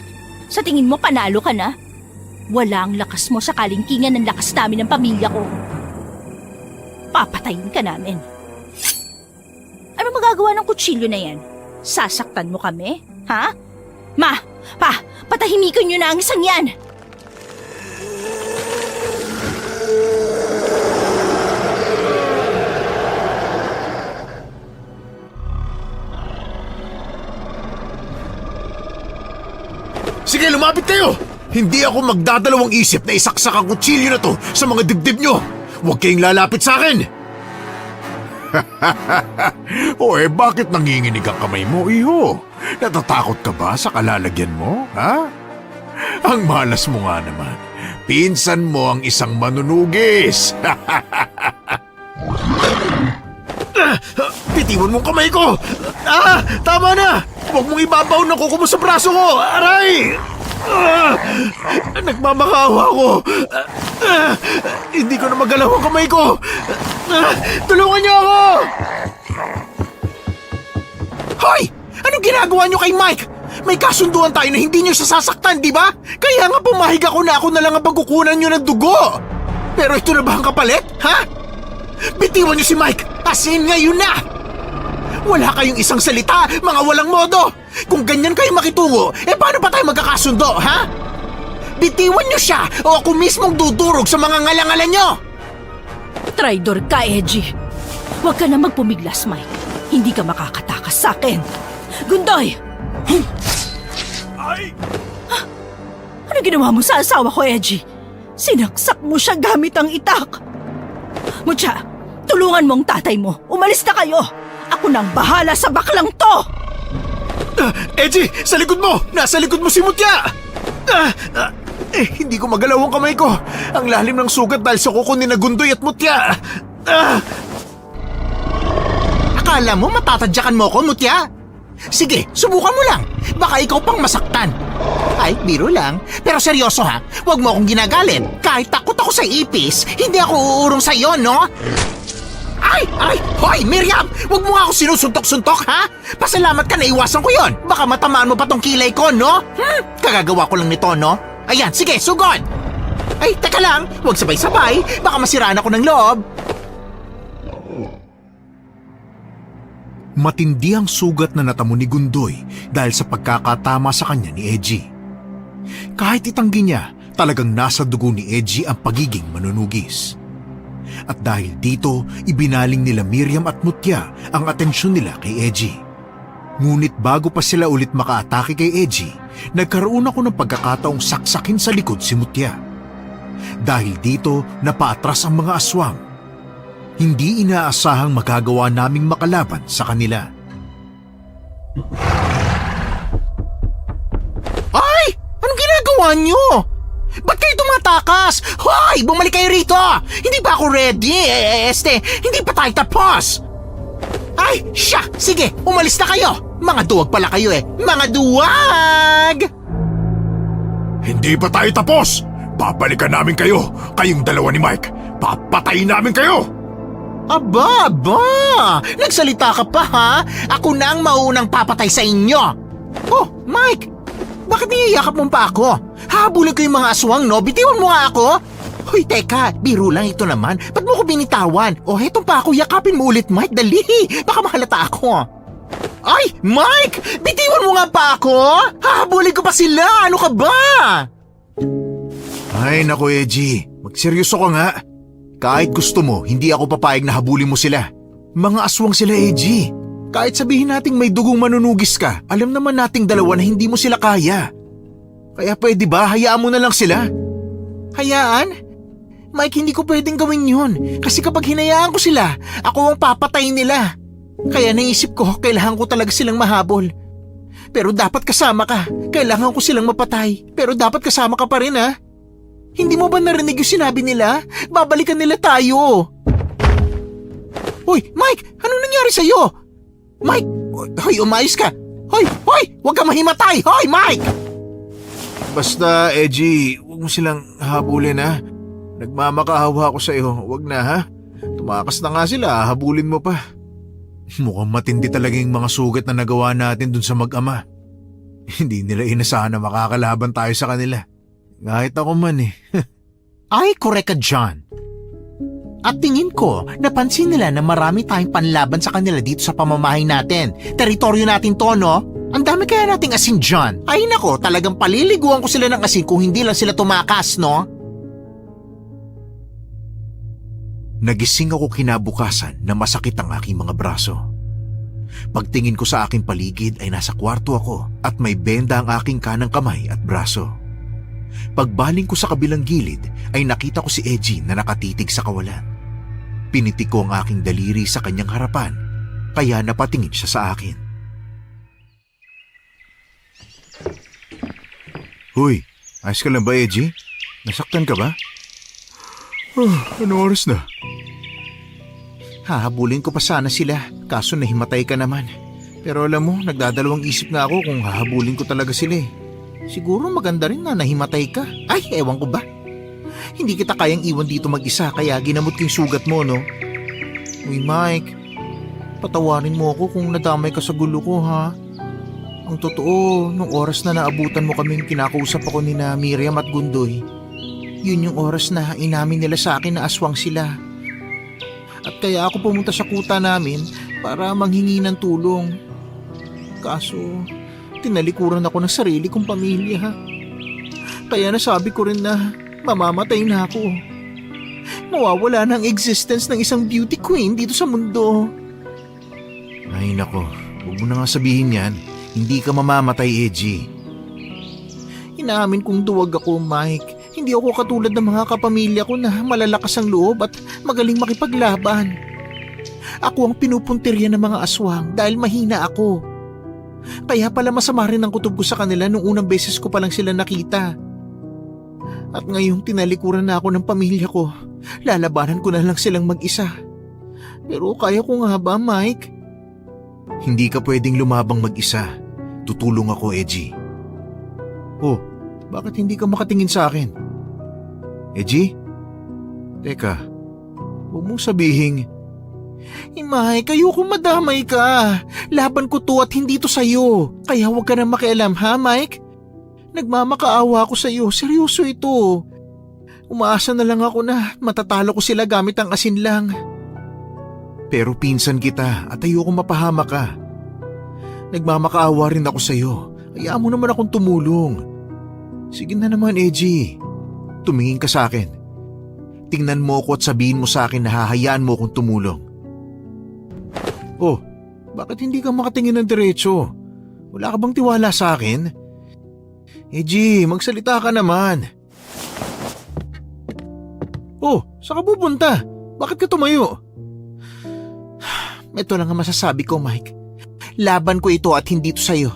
sa tingin mo panalo ka na? Wala ang lakas mo sa kalingkingan ng lakas namin ng pamilya ko. Papatayin ka namin. Ano magagawa ng kutsilyo na yan? Sasaktan mo kami? Ha? Ma! Pa! Patahimikin niyo na ang isang yan! Sige, lumapit kayo! Hindi ako magdadalawang isip na isaksak ang kutsilyo na to sa mga dibdib nyo! Huwag kayong lalapit sa akin! O bakit nanginginig ang kamay mo, iho? Natatakot ka ba sa kalalagyan mo, ha? Ang malas mo nga naman. Pinsan mo ang isang manunugis! Bitiwan mong kamay ko! Tama na! Huwag mong ibabaw ng kuko mo sa braso ko! Aray! Nagmamakawa ko! Hindi ko na magalaw ang kamay ko! Tulungan niyo ako! Hoy! Anong ginagawa niyo kay Mike? May kasunduan tayo na hindi niyo siya sasaktan, di ba? Kaya nga pumahig ako na ako na lang ang pagkukunan niyo ng dugo! Pero ito na ba ang kapalit? Ha? Bitiwan niyo si Mike! As in ngayon na! Wala kayong isang salita, mga walang modo! Kung ganyan kayo makitungo, paano pa tayo magkakasundo, ha? Bitiwan niyo siya o ako mismong dudurog sa mga ngalangalan niyo! Traidor ka, Edgy. Huwag ka na magpumiglas, Mike. Hindi ka makakatakas sa akin. Gundoy! Ay! Ano ginawa mo sa asawa ko, Edgy? Sinaksak mo siya gamit ang itak. Mutya, tulungan mo ang tatay mo. Umalis na kayo. Ako nang bahala sa baklang to! Edgy! Sa likod mo! Nasa likod mo si Mutya! Hindi ko magalaw ang kamay ko. Ang lalim ng sugat dahil sa kuko ni Nagundoy at Mutya. Akala mo matatadyakan mo ko, Mutya? Sige, subukan mo lang. Baka ikaw pang masaktan. Ay, biro lang. Pero seryoso ha, huwag mo akong ginagalit. Kahit takot ako sa ipis, hindi ako uurong sa iyo, no? Ay! Hoy, Miriam! Huwag mo nga ako sinusuntok-suntok, ha? Pasalamat ka na iwasan ko yon. Baka matamaan mo pa tong kilay ko, no? Kagagawa ko lang nito, no? Ayan, sige, sugod! Ay, teka lang. Huwag sabay-sabay. Baka masiraan ako ng loob. Matindi ang sugat na natamo ni Gundoy dahil sa pagkakatama sa kanya ni Edgy. Kahit itanggi niya, talagang nasa dugo ni Edgy ang pagiging manunugis. At dahil dito, ibinaling nila Miriam at Mutya ang atensyon nila kay Edgy. Ngunit bago pa sila ulit makaatake kay Edgy, nagkaroon ako ng pagkakataong saksakin sa likod si Mutya. Dahil dito, napaatras ang mga aswang. Hindi inaasahang magagawa naming makalaban sa kanila. ginawa nyo? Ba't kayo tumatakas? Hoy! Bumalik kayo rito! Hindi pa ako ready! Hindi pa tayo tapos! Ay! Siya! Sige! Umalis na kayo! Mga duwag pala kayo eh! Mga duwag! Hindi pa tayo tapos! Babalikan namin kayo! Kayong dalawa ni Mike! Papatayin namin kayo! Aba! Nagsalita ka pa ha? Ako na ang maunang papatay sa inyo! Oh, Mike! Bakit niyayakap mo pa ako? Habulin ko yung mga aswang, no? Bitiwan mo nga ako! Hoy, teka, biro lang ito naman. Ba't mo ko binitawan? O, hetong pa ako, yakapin mo ulit, Mike. Dali! Baka mahalata ako. Ay, Mike! Bitiwan mo nga pa ako! Hahabulin ko pa sila! Ano ka ba? Ay nako Edgy, magseryoso ka nga. Kahit gusto mo, hindi ako papayag na habulin mo sila. Mga aswang sila Edgy. Kahit sabihin nating may dugong manunugis ka, alam naman nating dalawa na hindi mo sila kaya. Kaya pwede ba, hayaan mo na lang sila? Hayaan? Mike, hindi ko pwedeng gawin yun. Kasi kapag hinayaan ko sila, ako ang papatayin nila. Kaya naisip ko, kailangan ko talaga silang mahabol. Pero dapat kasama ka. Kailangan ko silang mapatay. Pero dapat kasama ka pa rin ha. Hindi mo ba narinig yung sinabi nila? Babalikan nila tayo. Hoy, Mike! Anong nangyari sa'yo? Mike! Hoy, umayos ka! Hoy! Huwag ka mahimatay! Hoy, Mike! Basta Edgy, huwag mo silang habulin ha. Nagmamakaawa ako sa'yo, huwag na ha. Tumakas na nga sila, habulin mo pa. Mukhang matindi talaga yung mga sugat na nagawa natin dun sa mag-ama. Hindi nila inasahan na makakalaban tayo sa kanila. Kahit ako man eh. Ay, correct ka, John. At tingin ko, napansin nila na marami tayong panlaban sa kanila dito sa pamamahay natin. Teritoryo natin to, no? Ang dami kaya nating asin, John. Ay nako, talagang paliliguan ko sila ng asin kung hindi lang sila tumakas, no? Nagising ako kinabukasan na masakit ang aking mga braso. Pagtingin ko sa aking paligid ay nasa kwarto ako at may benda ang aking kanang kamay at braso. Pagbaling ko sa kabilang gilid ay nakita ko si Edgy na nakatitig sa kawalan. Pinitik ko ang aking daliri sa kanyang harapan kaya napatingin siya sa akin. Hoy, ayos ka lang ba Edgy? Nasaktan ka ba? Ano oras na? Hahabulin ko pa sana sila, kaso nahimatay ka naman. Pero alam mo, nagdadalawang isip na ako kung hahabulin ko talaga sila eh. Siguro maganda rin na nahimatay ka. Ay, ewan ko ba? Hindi kita kayang iwan dito mag-isa kaya ginamot ko yung sugat mo, no? Uy, Mike, patawarin mo ako kung nadamay ka sa gulo ko, ha? Ang totoo, nung oras na naabutan mo kaming kinakausap ako ni na Miriam at Gundoy, yun yung oras na inamin nila sa akin na aswang sila. At kaya ako pumunta sa kuta namin para manghingi ng tulong. Kaso, tinalikuran ako ng sarili kong pamilya. Kaya nasabi ko rin na mamamatay na ako. Mawawala na ang existence ng isang beauty queen dito sa mundo. Ay nako, huwag mo na nga sabihin yan. Hindi ka mamamatay, Edgy. Inaamin kong duwag ako, Mike. Hindi ako katulad ng mga kapamilya ko na malalakas ang loob at magaling makipaglaban. Ako ang pinupuntirya ng mga aswang dahil mahina ako. Kaya pala masama rin ang kutob ko sa kanila nung unang beses ko palang sila nakita. At ngayong tinalikuran na ako ng pamilya ko, lalabanan ko na lang silang mag-isa. Pero kaya ko nga ba, Mike? Hindi ka pwedeng lumabang mag-isa. Tutulong ako, Edgy. Oh, bakit hindi ka makatingin sa akin? Edgy? Teka, huwag mong sabihing... Mike, ayoko madamay ka. Laban ko to at hindi to sa'yo. Kaya huwag ka na makialam, ha, Mike? Nagmamakaawa ako sa'yo. Seryoso ito. Umaasa na lang ako na matatalo ko sila gamit ang asin lang. Pero pinsan kita at ayoko mapahama ka. Nagmamakaawa rin ako sa'yo. Hayaan mo naman akong tumulong. Sige na naman, Edgy. Tumingin ka sa akin. Tingnan mo ko at sabihin mo sa akin na hahayaan mo akong tumulong. Oh, bakit hindi ka makatingin ng diretso? Wala ka bang tiwala sa akin? Edgy, magsalita ka naman. Oh, saan ka pupunta? Bakit ka tumayo? Ito lang ang masasabi ko, Mike. Laban ko ito at hindi to sa'yo.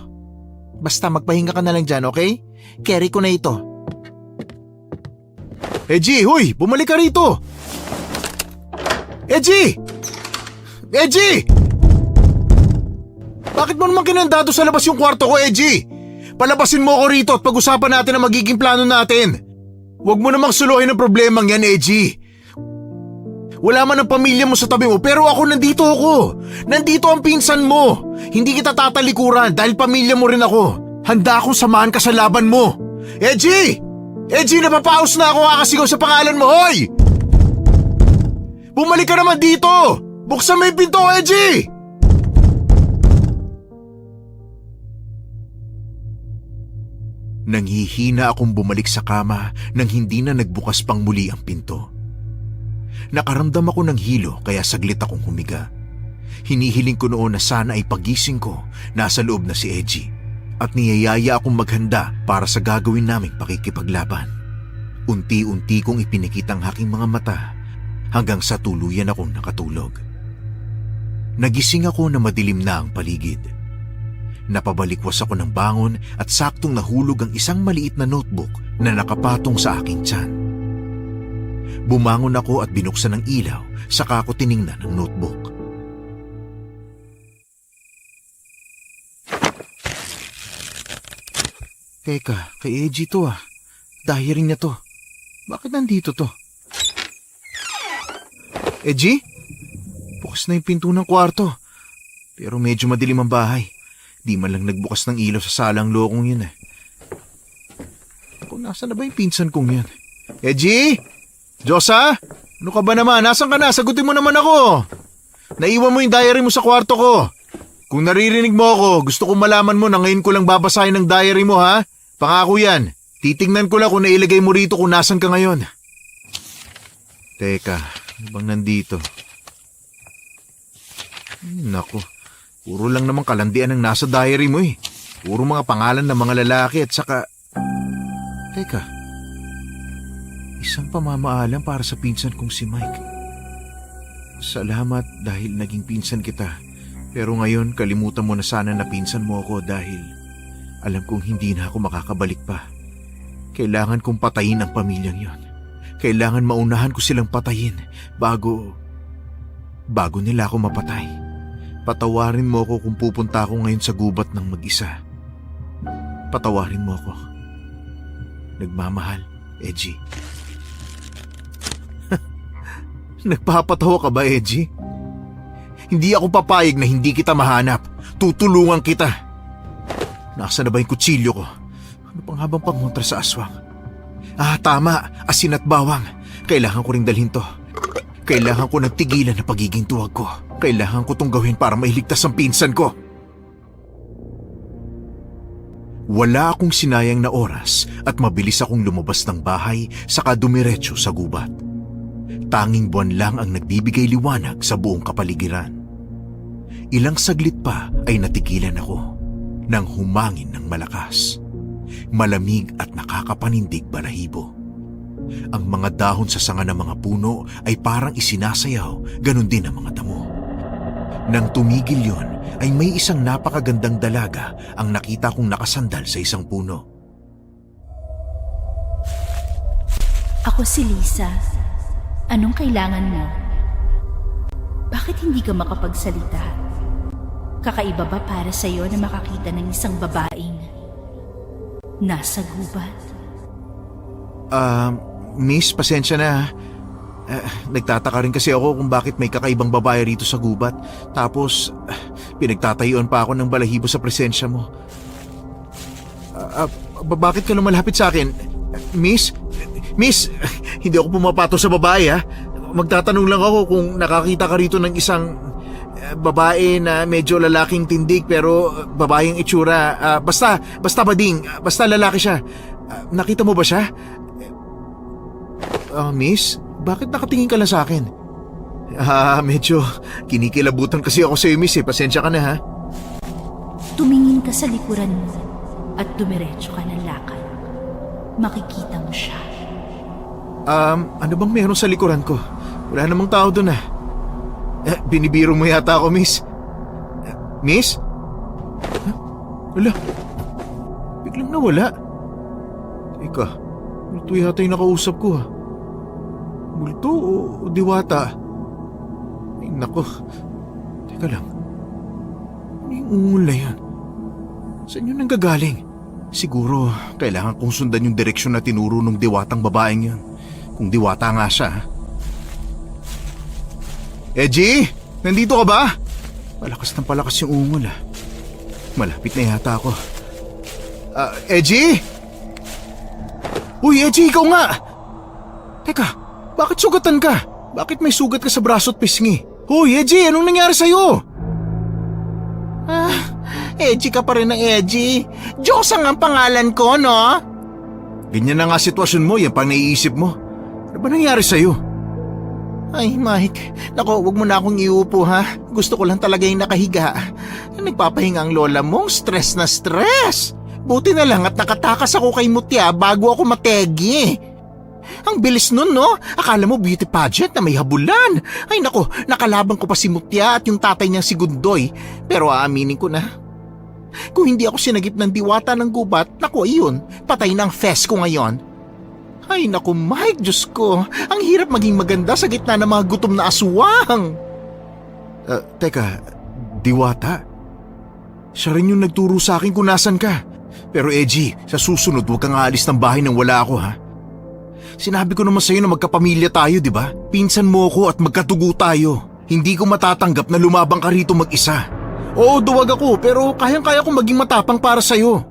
Basta magpahinga ka na lang dyan, okay? Carry ko na ito. Edgy, huy! Bumalik ka rito! Edgy! Edgy! Bakit mo naman kinandado sa labas yung kwarto ko, Edgy? Palabasin mo ako rito at pag-usapan natin ang magiging plano natin. Huwag mo namang suluhin ang problemang yan, Edgy. Wala man ang pamilya mo sa tabi mo pero ako nandito ako. Nandito ang pinsan mo. Hindi kita tatalikuran dahil pamilya mo rin ako. Handa akong samahan ka sa laban mo. Edgy! Edgy, napapaos na ako kakasigaw sa pangalan mo, hoy! Bumalik ka naman dito! Buksan mo yung pinto, Edgy! Nanghihina akong bumalik sa kama nang hindi na nagbukas pang muli ang pinto. Nakaramdam ako ng hilo kaya saglit akong humiga. Hinihiling ko noon na sana ay pagising ko, nasa loob na si Edgy at niyayaya akong maghanda para sa gagawin naming pakikipaglaban. Unti-unti kong ipinikit ang aking mga mata hanggang sa tuluyan akong nakatulog. Nagising ako na madilim na ang paligid. Napabalikwas ako ng bangon at saktong nahulog ang isang maliit na notebook na nakapatong sa aking tiyan. Bumangon ako at binuksan ang ilaw, saka ako tiningnan ang notebook. Teka, kay Edgy to ah. Diary niya to. Bakit nandito to? Edgy? Bukas na yung pinto ng kwarto. Pero medyo madilim ang bahay. Di man lang nagbukas ng ilaw sa salang lokong yun eh. Kung nasa na ba yung pinsan kong yan? Edgy? Josa? Ano ka ba naman? Nasaan ka na? Sagutin mo naman ako. Naiwan mo yung diary mo sa kwarto ko. Kung naririnig mo ako, gusto kong malaman mo na ngayon ko lang babasahin ang diary mo ha? Pangako yan. Titingnan ko lang kung nailagay mo rito kung nasan ka ngayon. Teka, ano bang nandito? Naku, puro lang naman kalandian ang nasa diary mo eh. Puro mga pangalan ng mga lalaki at saka... Teka, isang pamamaalam para sa pinsan kong si Mike. Salamat dahil naging pinsan kita. Pero ngayon kalimutan mo na sana na pinsan mo ako dahil alam kong hindi na ako makakabalik pa. Kailangan kong patayin ang pamilyang yon. Kailangan maunahan ko silang patayin bago nila ako mapatay. Patawarin mo ako kung pupunta ako ngayon sa gubat ng mag-isa. Patawarin mo ako. Nagmamahal, Edgy. Nagpapatawa ka ba, Edgy? Hindi ako papayag na hindi kita mahanap. Tutulungan kita. Nasaan na ba yung kutsilyo ko? Ano pang habang pangontra sa aswang? Ah, tama. Asin at bawang. Kailangan ko ring dalhin to. Kailangan ko nagtigilan na pagiging tuwag ko. Kailangan ko tong gawin para mailigtas ang pinsan ko. Wala akong sinayang na oras at mabilis akong lumabas ng bahay saka dumiretso sa gubat. Tanging buwan lang ang nagbibigay liwanag sa buong kapaligiran. Ilang saglit pa ay natigilan ako nang humangin ng malakas. Malamig at nakakapanindig balahibo. Ang mga dahon sa sanga ng mga puno ay parang isinasayaw, ganun din ang mga damo. Nang tumigil yon, ay may isang napakagandang dalaga ang nakita kong nakasandal sa isang puno. Ako si Lisa. Anong kailangan mo? Bakit hindi ka makapagsalita? Kakaiba ba para sa'yo na makakita ng isang babaeng nasa gubat? Miss, pasensya na. Nagtataka rin kasi ako kung bakit may kakaibang babae rito sa gubat. Tapos, pinagtatayuan pa ako ng balahibo sa presensya mo. Bakit ka lumalapit sa akin? Miss, hindi ako pumapato sa babae ha. Magtatanong lang ako kung nakakita ka rito ng isang babae na medyo lalaking tindig pero babaeng itsura. Basta bading, basta lalaki siya. Nakita mo ba siya? Miss, bakit nakatingin ka lang sa akin? Medyo kinikilabutan kasi ako sa iyo, miss eh. Pasensya ka na ha. Tumingin ka sa likuran mo at dumiretso ka ng lakad. Makikita mo siya. Ano bang meron sa likuran ko? Wala namang tao doon ah. Binibiro mo yata ako, miss. Miss? Wala. Biglang nawala. Teka, ito yata yung nakausap ko ah. Multo o diwata? Ay nako, teka lang. Ano yung ungol na yan? Saan yun nanggagaling? Siguro kailangan kong sundan yung direksyon na tinuro ng diwatang babaeng yun. Kung diwata nga siya. Edgy! Nandito ka ba? Palakas ng palakas yung ungol ah. Malapit na yata ako. Edgy? Uy, Edgy, ikaw nga! Teka, bakit sugatan ka? Bakit may sugat ka sa braso at pisngi? Hoy, Edgy, anong nangyari sa'yo? Edgy ka pa rin ng edgy. Diyosa ang pangalan ko, no? Ganyan na nga sitwasyon mo, yan pang naiisip mo. Ano ba nangyari sa'yo? Ay, Mike. Nako, wag mo na akong iupo, ha? Gusto ko lang talaga yung nakahiga. Nagpapahinga ang lola mo, stress na stress. Buti na lang at nakatakas ako kay Mutya bago ako mategi. Ang bilis nun, no? Akala mo beauty pageant na may habulan. Ay nako, nakalaban ko pa si Mutya at yung tatay niyang si Gundoy. Pero aaminin ko na, kung hindi ako sinagip ng diwata ng gubat, nako iyon, patay na ang fest ko ngayon. Ay nako Mike, Diyos ko, ang hirap maging maganda sa gitna ng mga gutom na aswang. Teka, diwata? Siya rin yung nagturo sa akin kung nasan ka. Pero Edgy, sa susunod huwag kang aalis ng bahay nang wala ako ha. Sinabi ko naman sa'yo na magkapamilya tayo, di ba? Pinsan mo ko at magkatugo tayo. Hindi ko matatanggap na lumabang ka rito mag-isa. Oo, duwag ako pero kayang-kaya kong maging matapang para sa'yo.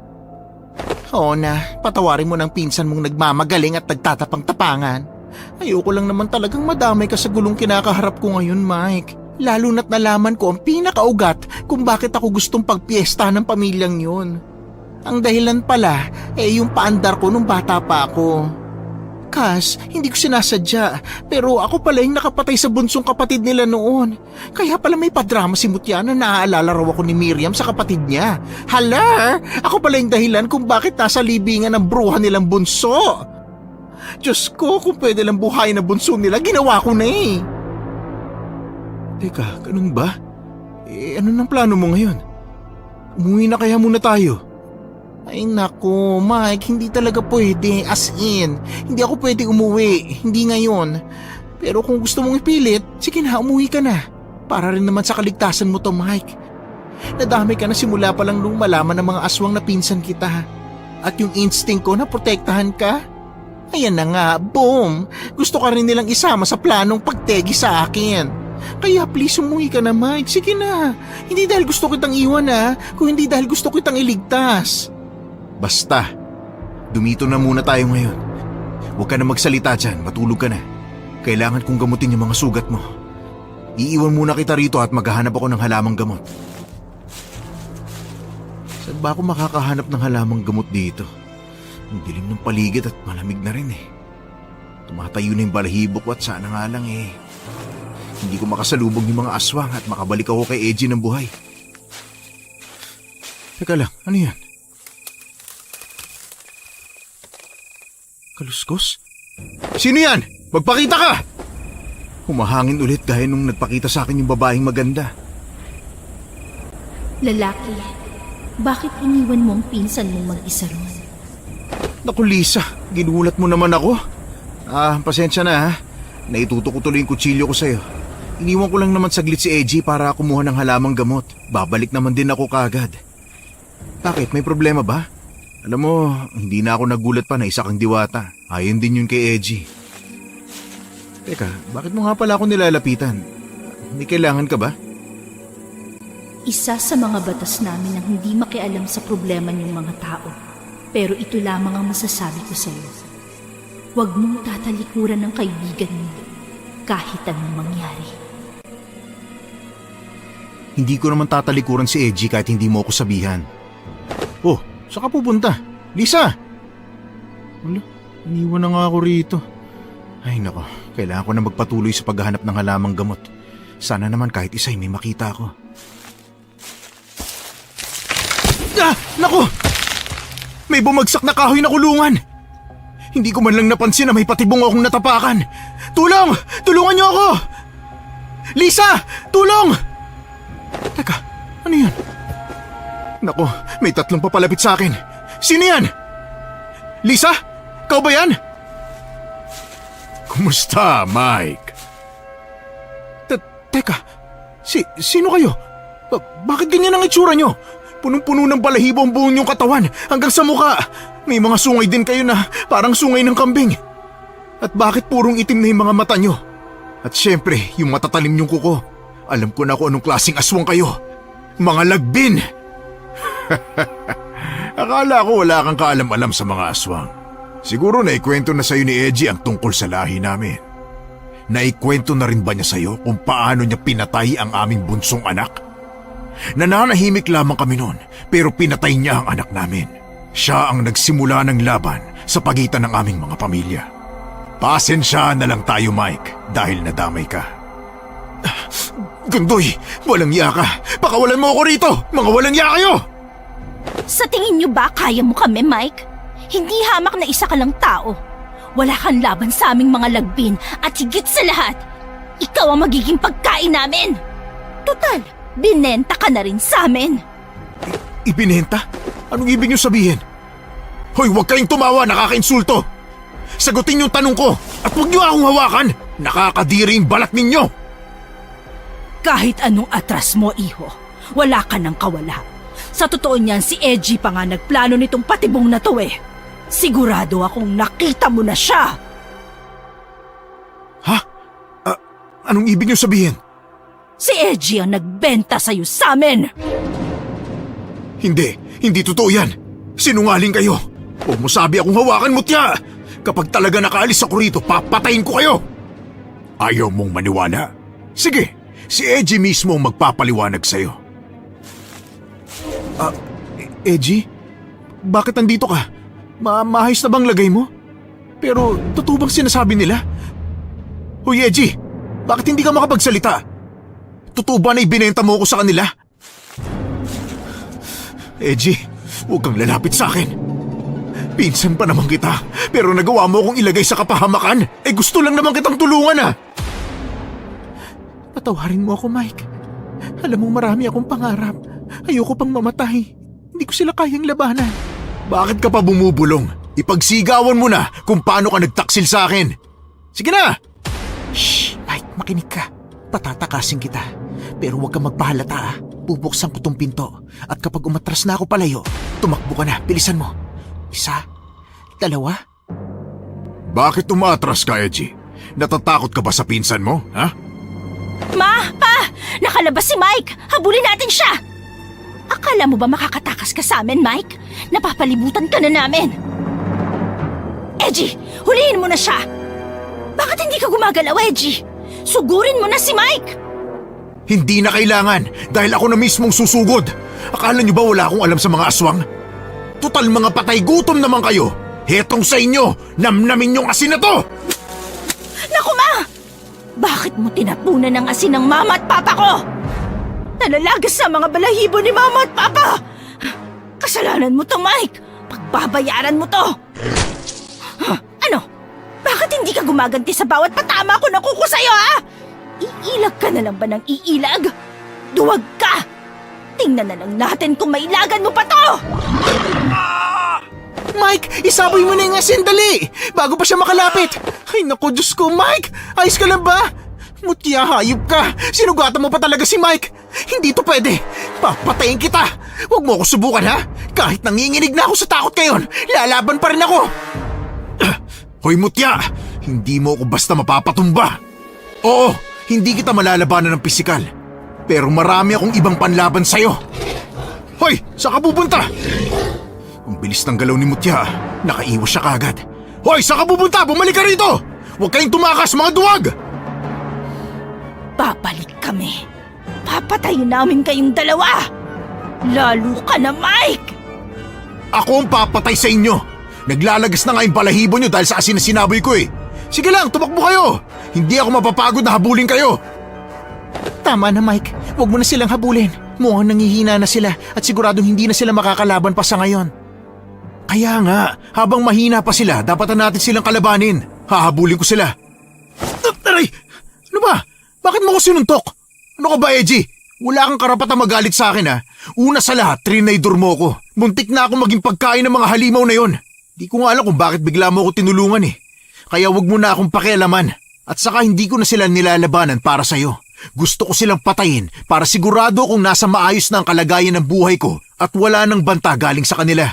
Oo na, patawarin mo ng pinsan mong nagmamagaling at nagtatapang-tapangan. Ayoko lang naman talagang madamay ka sa gulong kinakaharap ko ngayon, Mike. Lalo na't nalaman ko ang pinakaugat kung bakit ako gustong pagpiesta ng pamilyang yun. Ang dahilan pala, yung paandar ko nung bata pa ako. Kas, hindi ko sinasadya, pero ako pala yung nakapatay sa bunsong kapatid nila noon. Kaya pala may padrama si Mutya na naaalala raw ako ni Miriam sa kapatid niya. Hala, ako pala yung dahilan kung bakit nasa libingan ng bruha nilang bunso. Diyos ko, kung pwede lang buhayin na bunso nila, ginawa ko na eh. Teka, ganun ba? Ano nang plano mo ngayon? Umuwi na kaya muna tayo? Ay nako, Mike, hindi talaga pwede. As in, hindi ako pwede umuwi. Hindi ngayon. Pero kung gusto mong ipilit, sige na, umuwi ka na. Para rin naman sa kaligtasan mo to, Mike. Nadamay ka na simula pa lang nung malaman ng mga aswang na pinsan kita. At yung instinct ko na protektahan ka, ayan na nga, boom! Gusto ka rin nilang isama sa planong pagtegi sa akin. Kaya please umuwi ka na, Mike. Sige na. Hindi dahil gusto kitang iwan kung hindi dahil gusto kitang iligtas. Basta, dumito na muna tayo ngayon. Huwag ka na magsalita dyan, matulog ka na. Kailangan kong gamutin yung mga sugat mo. Iiwan muna kita rito at maghahanap ako ng halamang gamot. Saan ba ako makakahanap ng halamang gamot dito? Ang dilim ng paligid at malamig na rin eh. Tumatayo na yung balahibo ko at sana nga lang hindi ko makasalubog yung mga aswang at makabalik ako kay Edgy ng buhay. Teka lang, ano yan? Kaluskos? Sino yan? Magpakita ka! Humahangin ulit gaya nung nagpakita sa akin yung babaeng maganda. Lalaki, bakit iniwan mo ang pinsan mong mag-isa ron? Naku Lisa, ginulat mo naman ako. Pasensya na ha. Naituto ko tuloy yung kutsilyo ko sa'yo. Iniwan ko lang naman saglit si Edgy para kumuha ng halamang gamot. Babalik naman din ako kaagad. Bakit? May problema ba? Alam mo, hindi na ako nagulat pa na isa kang diwata. Ayon din yun kay Edgy. Teka, bakit mo nga pala ako nilalapitan? May kailangan ka ba? Isa sa mga batas namin ang hindi makialam sa problema ng mga tao. Pero ito lamang ang masasabi ko sa iyo. Huwag mong tatalikuran ng kaibigan mo kahit anong mangyari. Hindi ko naman tatalikuran si Edgy kahit hindi mo ako sabihan. Oh, saan ka pupunta? Lisa! Wala, iniwan na nga ako rito. Ay nako, kailangan ko na magpatuloy sa paghahanap ng halamang gamot. Sana naman kahit isa'y may makita ako. Nako! May bumagsak na kahoy na kulungan! Hindi ko man lang napansin na may patibong akong natapakan. Tulong! Tulungan niyo ako! Lisa! Tulong! Teka, ano yun? Nako, may tatlong papalapit sa akin. Sino yan? Lisa? Ikaw ba yan? Kumusta, Mike? Teka, sino kayo? Bakit ganyan ang itsura nyo? Punong-puno ng balahibo ang buong niyong katawan hanggang sa muka. May mga sungay din kayo na parang sungay ng kambing. At bakit purong itim na yung mga mata nyo? At syempre, yung matatalim niyong kuko. Alam ko na kung anong klaseng aswang kayo. Mga lagbin! Akala ko wala kang kaalam-alam sa mga aswang. Siguro naikwento na sa'yo ni Edgy ang tungkol sa lahi namin. Naikwento na rin ba niya sa'yo kung paano niya pinatay ang aming bunsong anak? Nananahimik lamang kami noon pero pinatay niya ang anak namin. Siya ang nagsimula ng laban sa pagitan ng aming mga pamilya. Pasensya na lang tayo, Mike, dahil nadamay ka. Gundoy, walang iya ka. Pakawalan mo ako rito! Mga walang iya kayo! Sa tingin niyo ba kaya mo kami, Mike? Hindi hamak na isa ka lang tao. Wala kang laban sa aming mga lagbin at higit sa lahat, ikaw ang magiging pagkain namin. Total, binenta ka na rin sa amin. Ibinenta? Anong ibig niyo sabihin? Hoy, huwag kayong tumawa, nakakainsulto! Sagutin yung tanong ko at huwag niyo akong hawakan! Nakakadiri yung balat ninyo! Kahit anong atras mo, iho, wala ka nang kawala. Sa totoo niyan, si Edgy pa nga nagplano nitong patibong na to eh. Sigurado akong nakita mo na siya. Ha? Anong ibig niyo sabihin? Si Edgy ang nagbenta sa'yo sa amin. Hindi totoo yan. Sinungaling kayo. Huwag mo sabi akong hawakan, mutya. Kapag talaga nakaalis ako rito, papatayin ko kayo. Ayaw mong maniwala? Sige, si Edgy mismo ang magpapaliwanag sa'yo. Edgy? Bakit nandito ka? Maayos na bang lagay mo? Pero totoo bang sinasabi nila? Hoy Edgy, bakit hindi ka makapagsalita? Totoo ba na ibinenta mo ako sa kanila? Edgy, huwag kang lalapit sa akin. Pinsan pa naman kita, pero nagawa mo akong ilagay sa kapahamakan. Gusto lang naman kitang tulungan ah. Patawarin mo ako, Mike. Alam mo marami akong pangarap. Ayoko pang mamatay. Hindi ko sila kayang labanan. Bakit ka pa bumubulong? Ipagsigawan mo na kung paano ka nagtaksil sa akin. Sige na! Shh, Mike, makinig ka. Patatakasin kita. Pero huwag kang magpahalata ah. Bubuksan ko tong pinto. At kapag umatras na ako palayo, tumakbo ka na. Bilisan mo. 1, 2. Bakit umatras ka, Edgy? Natatakot ka ba sa pinsan mo, ha? Ma! Pa! Nakalabas si Mike! Habulin natin siya! Akala mo ba makakatakas ka sa amin, Mike? Napapalibutan ka na namin! Edgy! Hulihin mo na siya! Bakit hindi ka gumagalaw, Edgy? Sugurin mo na si Mike! Hindi na kailangan dahil ako na mismong susugod. Akala niyo ba wala akong alam sa mga aswang? Total mga patay gutom naman kayo. Hetong sa inyo, namnamin yung asin na to! Naku, Ma! Bakit mo tinapunan ng asin ng mama at papa ko? Nalalagas sa mga balahibo ni mama at papa! Kasalanan mo to, Mike! Pagbabayaran mo to! Ano? Bakit hindi ka gumaganti sa bawat patama ko na kuko sa'yo, ha? Iilag ka na lang ba ng iilag? Duwag ka! Tingnan na lang natin kung mailagan mo pa to! Mike, isaboy mo na yung asin, dali! Bago pa siya makalapit! Ay naku, Diyos ko, Mike! Ayos ka lang ba? Mutya, hayop ka! Sinugatan mo pa talaga si Mike! Hindi to pwede! Papatayin kita! Huwag mo ako subukan, ha? Kahit nanginginig na ako sa takot ngayon, lalaban pa rin ako! Hoy mutya, hindi mo ako basta mapapatumba. Oo, hindi kita malalabanan ng pisikal. Pero marami akong ibang panlaban sa'yo. Hoy, saan ka pupunta? Ang bilis ng galaw ni Mutya, nakaiwas siya kagad. Hoy, saan ka pupunta? Bumalik ka rito! Huwag kayong tumakas, mga duwag! Babalik kami. Papatayin namin kayong dalawa! Lalo ka na, Mike! Ako ang papatay sa inyo! Naglalagas na nga yung balahibo nyo dahil sa asin na sinaboy ko eh. Sige lang, tumakbo kayo! Hindi ako mapapagod na habulin kayo! Tama na, Mike. Huwag mo na silang habulin. Mukhang nangihina na sila at siguradong hindi na sila makakalaban pa sa ngayon. Kaya nga, habang mahina pa sila, dapat na natin silang kalabanin. Hahabulin ko sila. Aray! Ano ba? Bakit mo ko sinuntok? Ano ka ba, Edgy? Wala kang karapatang magalit sa akin, ha? Una sa lahat, trinidor mo ko. Muntik na ako maging pagkain ng mga halimaw na yon. Di ko nga alam kung bakit bigla mo ko tinulungan eh. Kaya wag mo na akong pakialaman. At saka hindi ko na sila nilalabanan para sa'yo. Gusto ko silang patayin para sigurado kung nasa maayos na ang kalagayan ng buhay ko at wala nang banta galing sa kanila.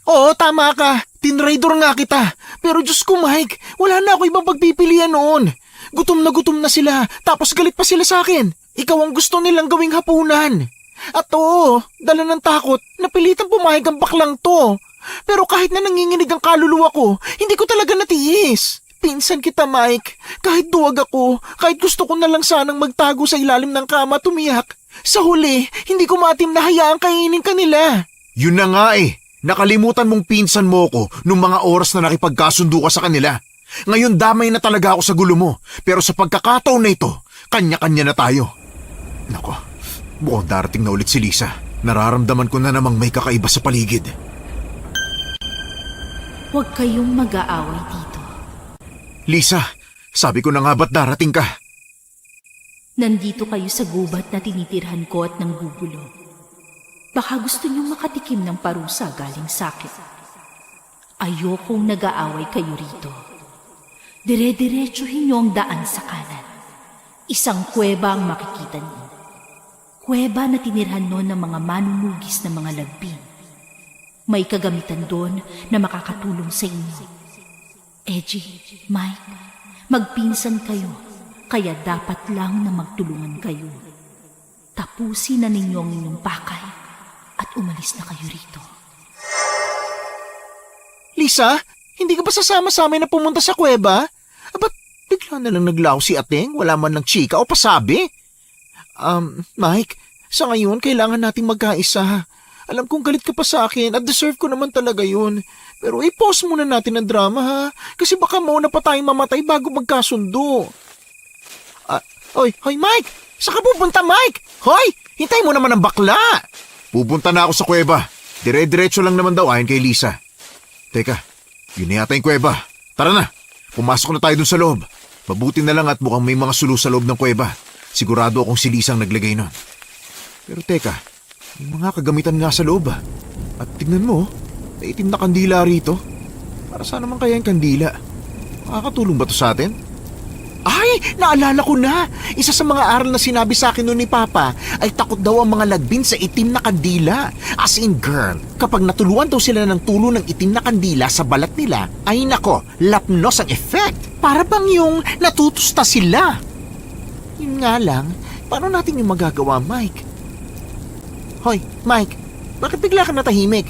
Oo, tama ka. Tinraidor nga kita. Pero Diyos ko, Mike, wala na ako ibang pagpipilian noon. Gutom na sila, tapos galit pa sila sa akin. Ikaw ang gusto nilang gawing hapunan. At oo, dala ng takot, napilitang pumayag ang baklang to. Pero kahit na nanginginig ang kaluluwa ko, hindi ko talaga natiis. Pinsan kita, Mike. Kahit duwag ako, kahit gusto ko na lang sanang magtago sa ilalim ng kama at umiyak. Sa huli, hindi ko matim na hayaang kainin kanila. Yun na nga eh. Nakalimutan mong pinsan mo ko nung mga oras na nakipagkasundo ka sa kanila. Ngayon damay na talaga ako sa gulo mo. Pero sa pagkakataon na ito, kanya-kanya na tayo. Nako, mukhang darating na ulit si Lisa. Nararamdaman ko na namang may kakaiba sa paligid. Huwag kayong mag-aaway dito. Lisa, sabi ko na nga ba't darating ka? Nandito kayo sa gubat na tinitirhan ko at nanggugulo. Baka gusto niyong makatikim ng parusa galing sa akin. Ayokong nag-aaway kayo rito. Dire-diretsuhin niyo ang daan sa kanan. Isang kuweba ang makikita niyo. Kuweba na tinirhan noon ng mga manunugis na mga lagbing. May kagamitan doon na makakatulong sa inyo. Edgy, Mike, magpinsan kayo, kaya dapat lang na magtulungan kayo. Tapusin na ninyo ang inyong pakay at umalis na kayo rito. Lisa, hindi ka ba sasama sa amin na pumunta sa kuweba? Ba't bigla na lang naglaw si Ateng? Wala man lang chika o pasabi? Mike, sa ngayon kailangan nating magkaisa. Alam kong galit ka pa sa akin at deserve ko naman talaga yun. Pero i-pause muna natin ang drama ha. Kasi baka mauna pa tayong mamatay bago magkasundo. Hoy Mike! Saan ka pupunta, Mike? Hoy! Hintay mo naman ang bakla! Pupunta na ako sa kuweba. Dire-diretso lang naman daw ayon kay Lisa. Teka, yun na yata yung kuweba. Tara na, pumasok na tayo dun sa loob. Mabuti na lang at mukhang may mga sulo sa loob ng kuweba. Sigurado akong si Lisa ang naglagay nun. Pero teka, may mga kagamitan nga sa loob ah. At tingnan mo, may itim na kandila rito. Para saan naman kaya yung kandila? Makakatulong ba to sa atin? Ay, naalala ko na. Isa sa mga aral na sinabi sa akin noon ni Papa ay takot daw ang mga lagbin sa itim na kandila. As in girl, kapag natuluan daw sila ng tulo ng itim na kandila sa balat nila, ay nako, lapnos ang effect. Para bang yung natutusta sila. Yun nga lang, paano natin yung magagawa, Mike? Hoy, Mike, bakit bigla ka natahimik?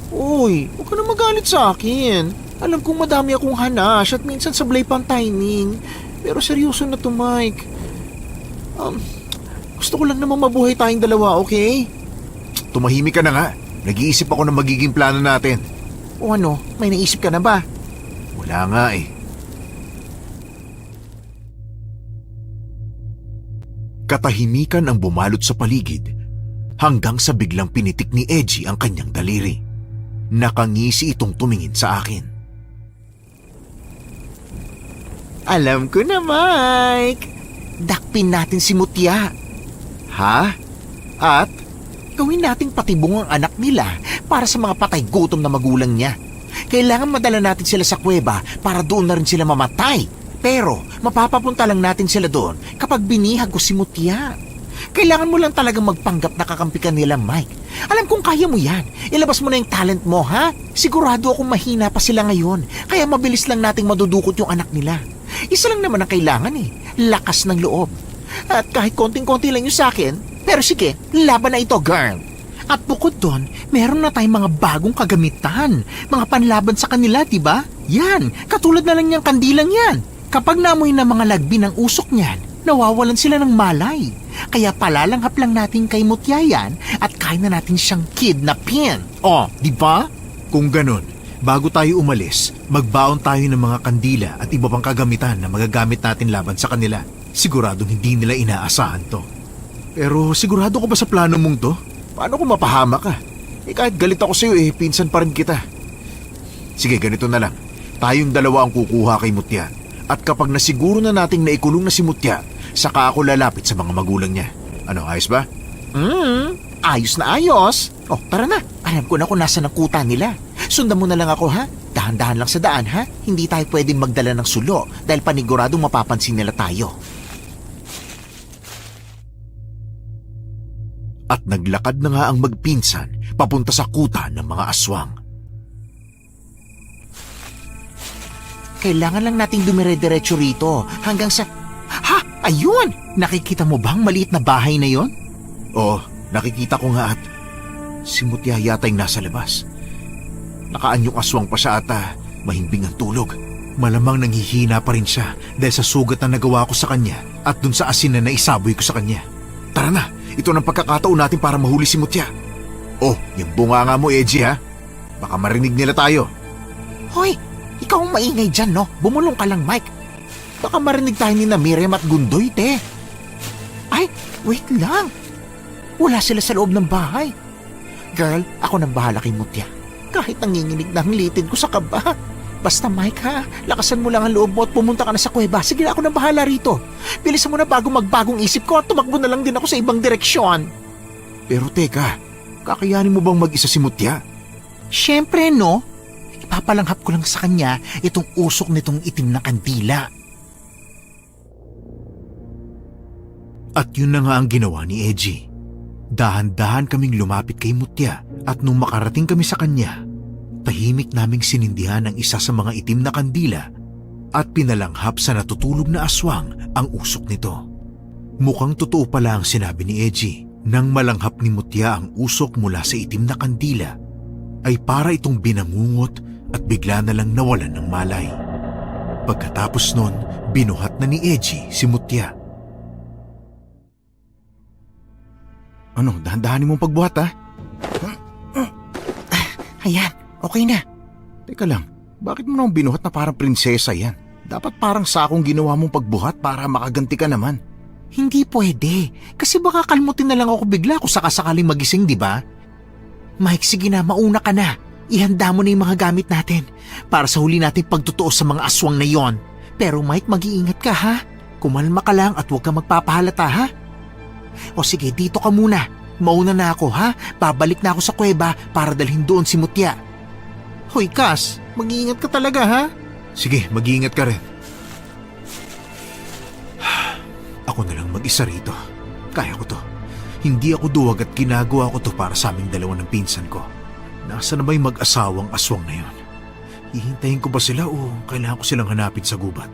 Uy, huwag ka na magalit sa akin. Alam kong madami akong hanash at minsan sablay pang timing. Pero seryoso na to, Mike. Gusto ko lang naman mabuhay tayong dalawa, okay? Tumahimik ka na nga. Nag-iisip ako ng magiging plano natin. O ano, may naisip ka na ba? Wala nga eh. Katahimikan ang bumalot sa paligid hanggang sa biglang pinitik ni Edgy ang kanyang daliri. Nakangisi itong tumingin sa akin. Alam ko na, Mike. Dakpin natin si Mutya. Ha? At? Gawin nating patibong ang anak nila para sa mga patay gutom na magulang niya. Kailangan madala natin sila sa kuweba para doon na rin sila mamatay. Pero mapapapunta lang natin sila doon kapag binihag ko si Mutya. Kailangan mo lang talagang magpanggap na kakampi ka nila, Mike. Alam kong kaya mo yan. Ilabas mo na yung talent mo, ha? Sigurado akong mahina pa sila ngayon. Kaya mabilis lang nating madudukot yung anak nila. Isa lang naman ang kailangan eh. Lakas ng loob. At kahit konting-konti lang yung sa akin, pero sige, laban na ito, girl. At bukod doon, meron na tayong mga bagong kagamitan. Mga panlaban sa kanila, diba? Yan, katulad na lang niyang kandilang yan. Kapag namoy na mga lagbi ng usok niyan, nawawalan sila ng malay. Kaya palalanghap lang natin kay Mutya yan at kaya na natin siyang kidnapin. Oh, di ba? Kung ganun, bago tayo umalis, magbaon tayo ng mga kandila at iba pang kagamitan na magagamit natin laban sa kanila. Siguradong hindi nila inaasahan to. Pero sigurado ko ba sa plano mong to? Paano kung mapahama ka? Kahit galit ako sa'yo pinsan pa rin kita. Sige, ganito na lang. Tayong dalawa ang kukuha kay Mutya. At kapag nasiguro na nating naikulong na si Mutya, saka ako lalapit sa mga magulang niya. Ano, ayos ba? Ayos na ayos. Oh, tara na. Alam ko na kung nasa ang kuta nila. Sundan mo na lang ako, ha? Dahan-dahan lang sa daan, ha? Hindi tayo pwedeng magdala ng sulo dahil paniguradong mapapansin nila tayo. At naglakad na nga ang magpinsan papunta sa kuta ng mga aswang. Kailangan lang nating dumire-diretso rito hanggang sa... Ha! Ayun! Nakikita mo bang maliit na bahay na yon? Oo, nakikita ko nga at si Mutya yata yung nasa labas. Nakaanyong aswang pa siya at mahimbing ang tulog. Malamang nanghihina pa rin siya dahil sa sugat na nagawa ko sa kanya at dun sa asin na naisaboy ko sa kanya. Tara na, ito ng pagkakataon natin para mahuli si Mutya. Oh, yung bunganga mo, Edgy, ha? Baka marinig nila tayo. Hoy! Ikaw ang maingay dyan, no? Bumulong ka lang, Mike. Baka marinig tayo ni Miriam at Gundoy, te. Ay, wait lang. Wala sila sa loob ng bahay. Girl, ako nang bahala kay Mutya. Kahit nanginginig na ang litin ko sa kaba. Basta Mike ha, lakasan mo lang ang loob mo at pumunta ka na sa kuweba. Sige na, ako nang bahala rito. Bilisan mo na bago magbagong isip ko at tumakbo na lang din ako sa ibang direksyon. Pero teka, kakayanin mo bang mag-isa si Mutya? Siyempre no. Ipapalanghap ko lang sa kanya itong usok nitong itim na kandila. At yun na nga ang ginawa ni Edgy. Dahan-dahan kaming lumapit kay Mutya at nung makarating kami sa kanya, tahimik naming sinindihan ang isa sa mga itim na kandila at pinalanghap sa natutulog na aswang ang usok nito. Mukhang totoo pala ang sinabi ni Edgy. Nang malanghap ni Mutya ang usok mula sa itim na kandila, ay para itong binangungot at bigla na lang nawalan ng malay. Pagkatapos nun, binuhat na ni Edgy si Mutya. Ano, dahan-dahanin mong pagbuhat ha? Ayan, okay na. Teka lang, bakit mo nang binuhat na parang prinsesa yan? Dapat parang sakong ginawa mong pagbuhat para makaganti ka naman. Hindi pwede. Kasi baka kalmutin na lang ako bigla kung sakasakaling magising, di ba? Mike, sige na, mauna ka na. Ihanda mo na yung mga gamit natin para sa huli natin pagtotoo sa mga aswang na yon. Pero Mike, mag-iingat ka ha. Kumalma ka lang at huwag kang magpapahalata ha. O sige, dito ka muna. Mauna na ako ha. Babalik na ako sa kuweba para dalhin doon si Mutya. Hoy Kas, mag-iingat ka talaga ha. Sige, mag-iingat ka rin. Ako na lang mag-isa rito. Kaya ko to. Hindi ako duwag at ginagawa ko to para sa aming dalawa ng pinsan ko. Nasa na ba yung mag-asawang aswang na yon? Hihintayin ko ba sila o kailangan ko silang hanapin sa gubat?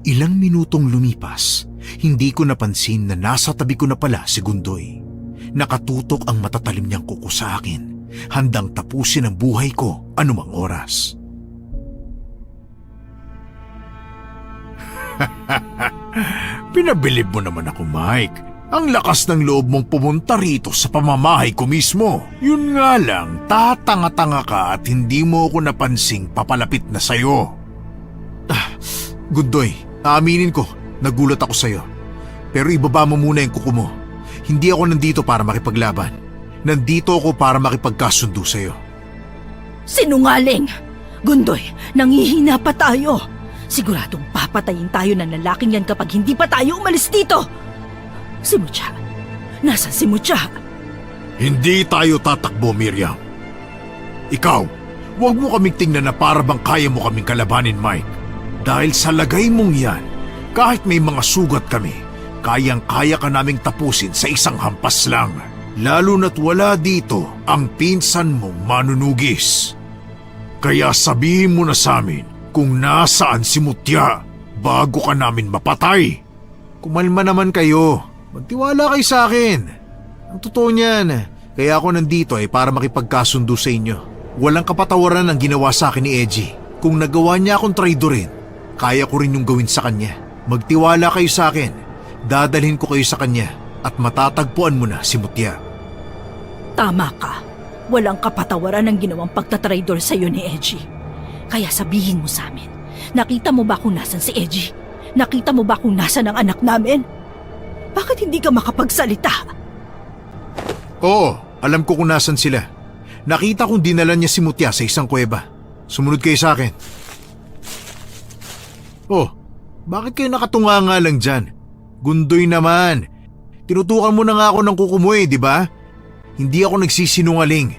Ilang minutong lumipas, hindi ko napansin na nasa tabi ko na pala si Gundoy. Nakatutok ang matatalim niyang kuko sa akin, handang tapusin ang buhay ko anumang oras. Pinabilib mo naman ako, Mike. Ang lakas ng loob mong pumunta rito sa pamamahay ko mismo. Yun nga lang, tatanga-tanga ka at hindi mo ako napansing papalapit na sayo. Gundoy, aaminin ko, nagulat ako sayo. Pero ibaba mo muna yung kuko mo. Hindi ako nandito para makipaglaban. Nandito ako para makipagkasundo sayo. Sinungaling! Gundoy, nangihina pa tayo. Siguradong papatayin tayo ng lalaking yan kapag hindi pa tayo umalis dito. Si Mutya. Nasaan si Mutya? Hindi tayo tatakbo, Miriam. Ikaw, huwag mo kaming tingnan na para bang kaya mo kaming kalabanin, Mike. Dahil sa lagay mong yan, kahit may mga sugat kami, kayang-kaya ka naming tapusin sa isang hampas lang. Lalo na't wala dito ang pinsan mong manunugis. Kaya sabihin mo na sa amin kung nasaan si Mutya bago ka namin mapatay. Kumalma naman kayo. Magtiwala kayo sa akin. Ang totoo niyan, kaya ako nandito ay para makipagkasundo sa inyo. Walang kapatawaran ang ginawa sa akin ni Edgy. Kung nagawa niya akong traidorin, kaya ko rin yung gawin sa kanya. Magtiwala kayo sa akin. Dadalhin ko kayo sa kanya at matatagpuan mo na si Mutya. Tama ka. Walang kapatawaran ang ginawang pagtatraidor sa iyo ni Edgy. Kaya sabihin mo sa amin, nakita mo ba kung nasan si Edgy? Nakita mo ba kung nasan ang anak namin? Bakit hindi ka makapagsalita? Oo, alam ko kung nasan sila. Nakita kong dinala niya si Mutya sa isang kuweba. Sumunod kayo sa akin. Oh, bakit kayo nakatunganga lang dyan? Gundoy naman. Tinutukan mo na nga ako ng kuko mo di ba? Hindi ako nagsisinungaling.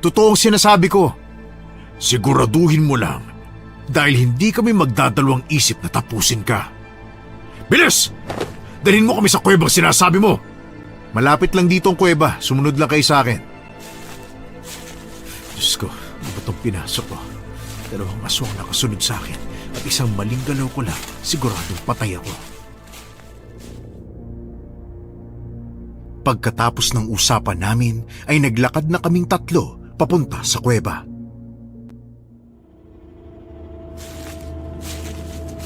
Totoong sinasabi ko. Siguraduhin mo lang dahil hindi kami magdadalawang isip na tapusin ka. Bilis! Dalhin mo kami sa kuwebang sinasabi mo. Malapit lang dito ang kuweba. Sumunod lang kayo sa akin. Diyos ko, ano ba itong pinasok ko? Dalawang aswang nakasunod sa akin at isang maling galaw ko lang, siguradong patay ako. Pagkatapos ng usapan namin ay naglakad na kaming tatlo papunta sa kuweba.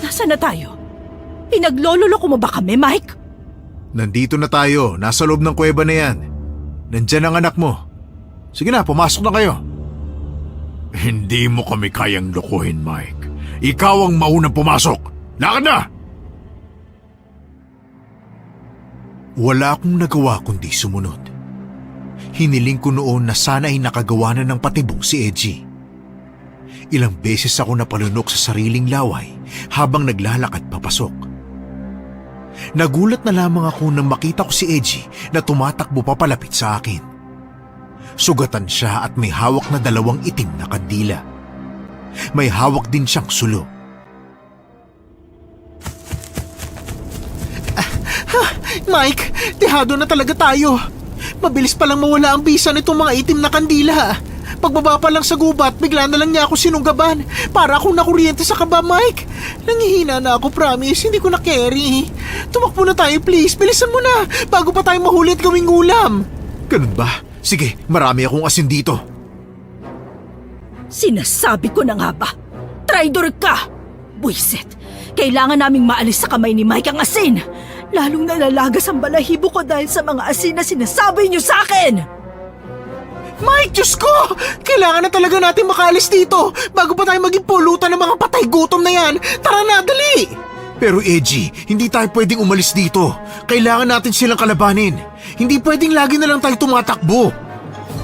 Nasaan na tayo? Pinaglololoko mo ba kami, Mike? Nandito na tayo, nasa loob ng kuweba na yan. Nandyan ang anak mo. Sige na, pumasok na kayo. Hindi mo kami kayang lokohin, Mike. Ikaw ang maunang pumasok. Lakad na! Wala akong nagawa kundi sumunod. Hiniling ko noon na sana ay nakagawa na ng patibong si Edgy. Ilang beses ako napalunok sa sariling laway habang naglalakad papasok. Nagulat na lamang ako nang makita ko si Edgy na tumatakbo papalapit sa akin. Sugatan siya at may hawak na dalawang itim na kandila. May hawak din siyang sulo. Mike, dehado na talaga tayo. Mabilis palang mawala ang bisa nitong mga itim na kandila. Pagbaba pa lang sa gubat, bigla na lang niya ako sinunggaban. Para akong nakuryente sa kaba, Mike. Nangihina na ako, promise. Hindi ko na carry. Tumakbo na tayo, please. Bilisan mo na, bago pa tayo mahuli at gawing ulam. Ganun ba? Sige, marami akong asin dito. Sinasabi ko na nga ba? Traidor ka! Buisit, kailangan naming maalis sa kamay ni Mike ang asin. Lalong nalalagas ang balahibo ko dahil sa mga asin na sinasabi niyo sa akin. Mike, Diyos ko! Kailangan na talaga natin makaalis dito bago pa tayo maging pulutan ng mga patay gutom na yan. Tara na, dali! Pero Edgy, hindi tayo pwedeng umalis dito. Kailangan natin silang kalabanin. Hindi pwedeng lagi na lang tayo tumatakbo.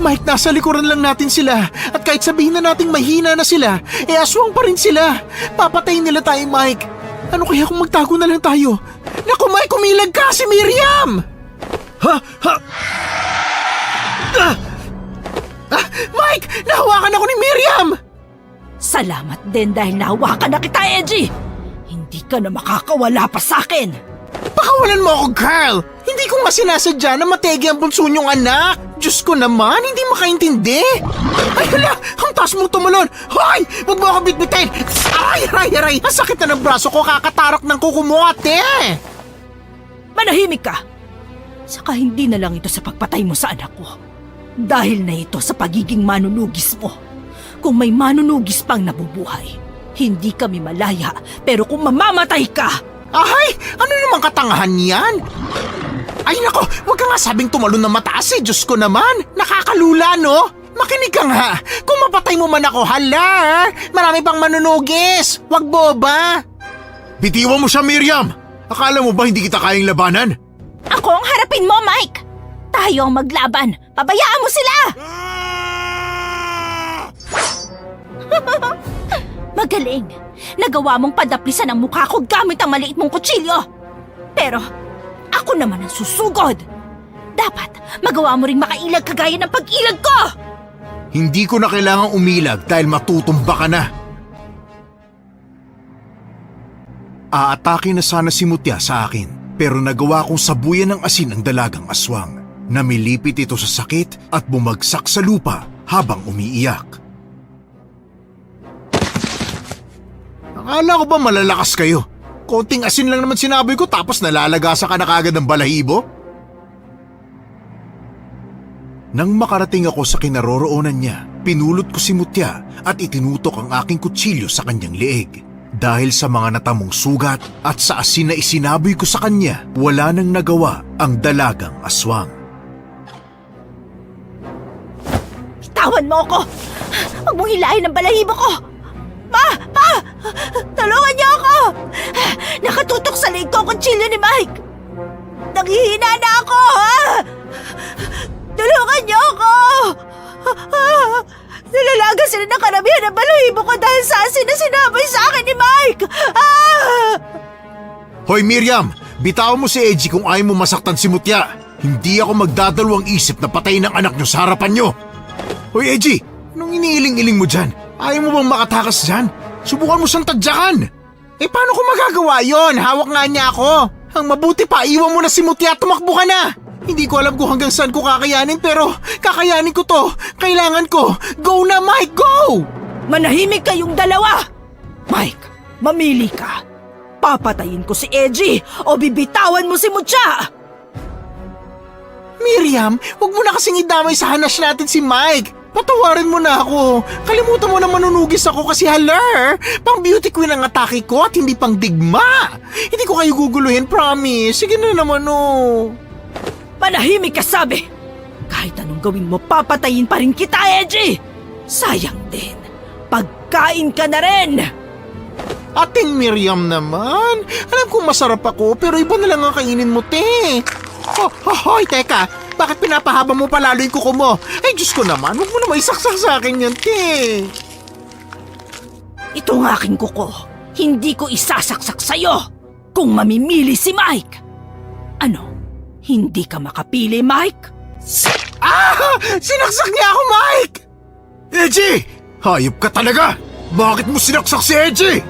Mike, nasa likuran lang natin sila. At kahit sabihin na nating mahina na sila, aswang pa rin sila. Papatayin nila tayo, Mike. Ano kaya kung magtago na lang tayo? Naku, Mike, kumilag ka si Miriam! Mike, nahawakan ako ni Miriam! Salamat din dahil nahawakan na kita, Edgy. Hindi ka na makakawala pa sa akin. Pakawalan mo ako, girl! Hindi ko nga sinasadya na mategi ang bunso niyong anak. Diyos ko naman, hindi makaintindi. Ay, hala! Ang taas mong tumalon! Hoy! Huwag mo ako bitbitin! Ay, aray! Ang sakit na ng braso ko, kakatarok ng kuko mo, ate! Manahimik ka! Saka hindi na lang ito sa pagpatay mo sa anak ko. Dahil na ito sa pagiging manunugis mo. Kung may manunugis pang nabubuhay, hindi kami malaya, pero kung mamamatay ka... Ay! Ano namang katangahan yan? Ay nako, huwag ka nga sabing tumalon na mataas eh, Diyos ko naman. Nakakalula, no? Makinig ka nga. Kung mapatay mo man ako, hala! Marami pang manunugis. Huwag boba. Bitiwan mo siya, Miriam! Akala mo ba hindi kita kayang labanan? Ako ang harapin mo, Mike! Tayo ang maglaban! Pabayaan mo sila! Magaling! Nagawa mong padaplisan ang mukha ko gamit ang maliit mong kutsilyo! Pero, ako naman ang susugod! Dapat, magawa mo ring makailag kagaya ng pag-ilag ko! Hindi ko na kailangang umilag dahil matutumba ka na. Aatake na sana si Mutya sa akin, pero nagawa kong sabuyan ng asin ang dalagang aswang. Namilipit ito sa sakit at bumagsak sa lupa habang umiiyak. Akala ko ba malalakas kayo? Konting asin lang naman sinabi ko tapos nalalagasa ka na kagad ng balahibo? Nang makarating ako sa kinaroroonan niya, pinulot ko si Mutya at itinutok ang aking kutsilyo sa kanyang leeg. Dahil sa mga natamong sugat at sa asin na isinaboy ko sa kanya, wala nang nagawa ang dalagang aswang. Tawan mo ako! Huwag mong hilahin ang balahibo ko! Pa! Tulungan niyo ako! Nakatutok sa leg ko ang kutsilyo ni Mike! Nanghihina na ako, ha? Tulungan niyo ako! Nilalaga sila ng karamihan ng balahibo ko dahil sa asin na sinaboy sa akin ni Mike! Hoy Miriam, bitawan mo si Edgy kung ayaw mo masaktan si Mutya. Hindi ako magdadalawang isip na patayin ang anak niyo sa harapan niyo. Hoy, Eji! Anong iniiling-iling mo dyan? Ayaw mo bang makatakas dyan? Subukan mo siyang tadyakan! Eh paano ko magagawa yon? Hawak nga niya ako. Ang mabuti pa, iwan mo na si Mutya at tumakbo ka na. Hindi ko alam kung hanggang saan ko kakayanin pero kakayanin ko to. Kailangan ko. Go na, Mike! Go! Manahimik kayong dalawa! Mike, mamili ka. Papatayin ko si Eji o bibitawan mo si Mutya! Miriam, huwag mo na kasing idamay sa hanash natin si Mike. Patawarin mo na ako. Kalimutan mo na manunugis ako kasi halar. Pang beauty queen ang atake ko at hindi pang digma. Hindi ko kayo guguluhin, promise. Sige na naman, oh. Manahimik ka, sabi! Kahit anong gawin mo, papatayin pa rin kita, Eji! Sayang din. Pagkain ka na rin! Ating Miriam naman. Alam kong masarap ako pero iba na lang ang kainin mo, te. Hoy, teka. Bakit pinapahaba mo palalo yung kuko mo? Ay, Diyos ko naman. Huwag mo na maisaksak sa akin yan, te. Itong aking kuko, hindi ko isasaksak sa'yo kung mamimili si Mike. Ano? Hindi ka makapili, Mike? Ah! Sinaksak niya ako, Mike! Eji! Hayop ka talaga! Bakit mo sinaksak si Eji?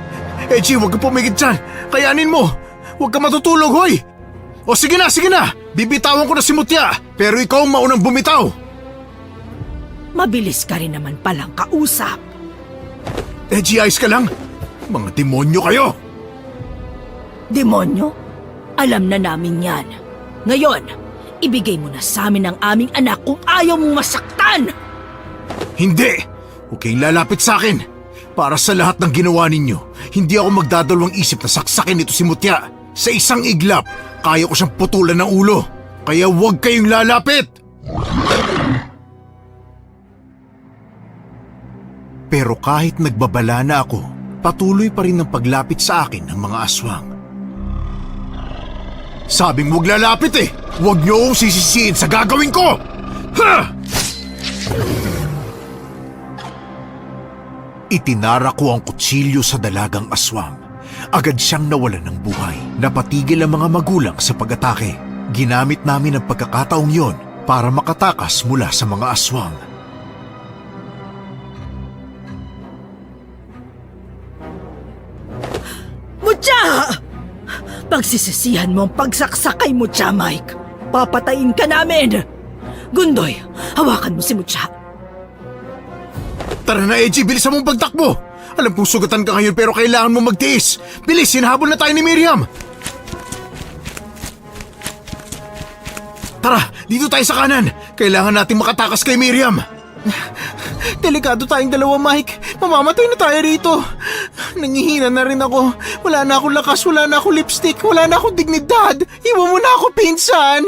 Eji, huwag ka pumigit dyan. Kayanin mo. Huwag ka matutulog, hoy! O sige na, sige na! Bibitawan ko na si Mutya, pero ikaw ang maunang bumitaw! Mabilis ka rin naman palang kausap. Eji, ayos ka lang? Mga demonyo kayo! Demonyo? Alam na namin yan. Ngayon, ibigay mo na sa amin ang aming anak kung ayaw mong masaktan! Hindi! Huwag kayong lalapit sa akin! Para sa lahat ng ginawa ninyo, hindi ako magdadalawang isip na saksakin ito si Mutya. Sa isang iglap, kaya ko siyang putulan ng ulo. Kaya huwag kayong lalapit! Pero kahit nagbabala na ako, patuloy pa rin ang paglapit sa akin ng mga aswang. Sabing huwag lalapit eh! Huwag niyo akong sisisiin sa gagawin ko! Ha! Itinara ko ang kutsilyo sa dalagang aswang. Agad siyang nawalan ng buhay. Napatigil ang mga magulang sa pag-atake. Ginamit namin ang pagkakataong yon para makatakas mula sa mga aswang. Mutya! Pagsisisihan mo ang pagsaksak kay Mutya, Mike. Papatayin ka namin! Gundoy, hawakan mo si Mutya. Tara na, Eji, bilisan mong pagtakbo! Alam kong sugatan ka ngayon pero kailangan mo magtiis. Bilis, hinahabol na tayo ni Miriam. Tara, dito tayo sa kanan. Kailangan nating makatakas kay Miriam. Delikado tayong dalawa, Mike. Mamamatay na tayo rito. Nangihina na rin ako. Wala na akong lakas, wala na akong lipstick, wala na akong dignidad. Iwan mo na ako, pinsan.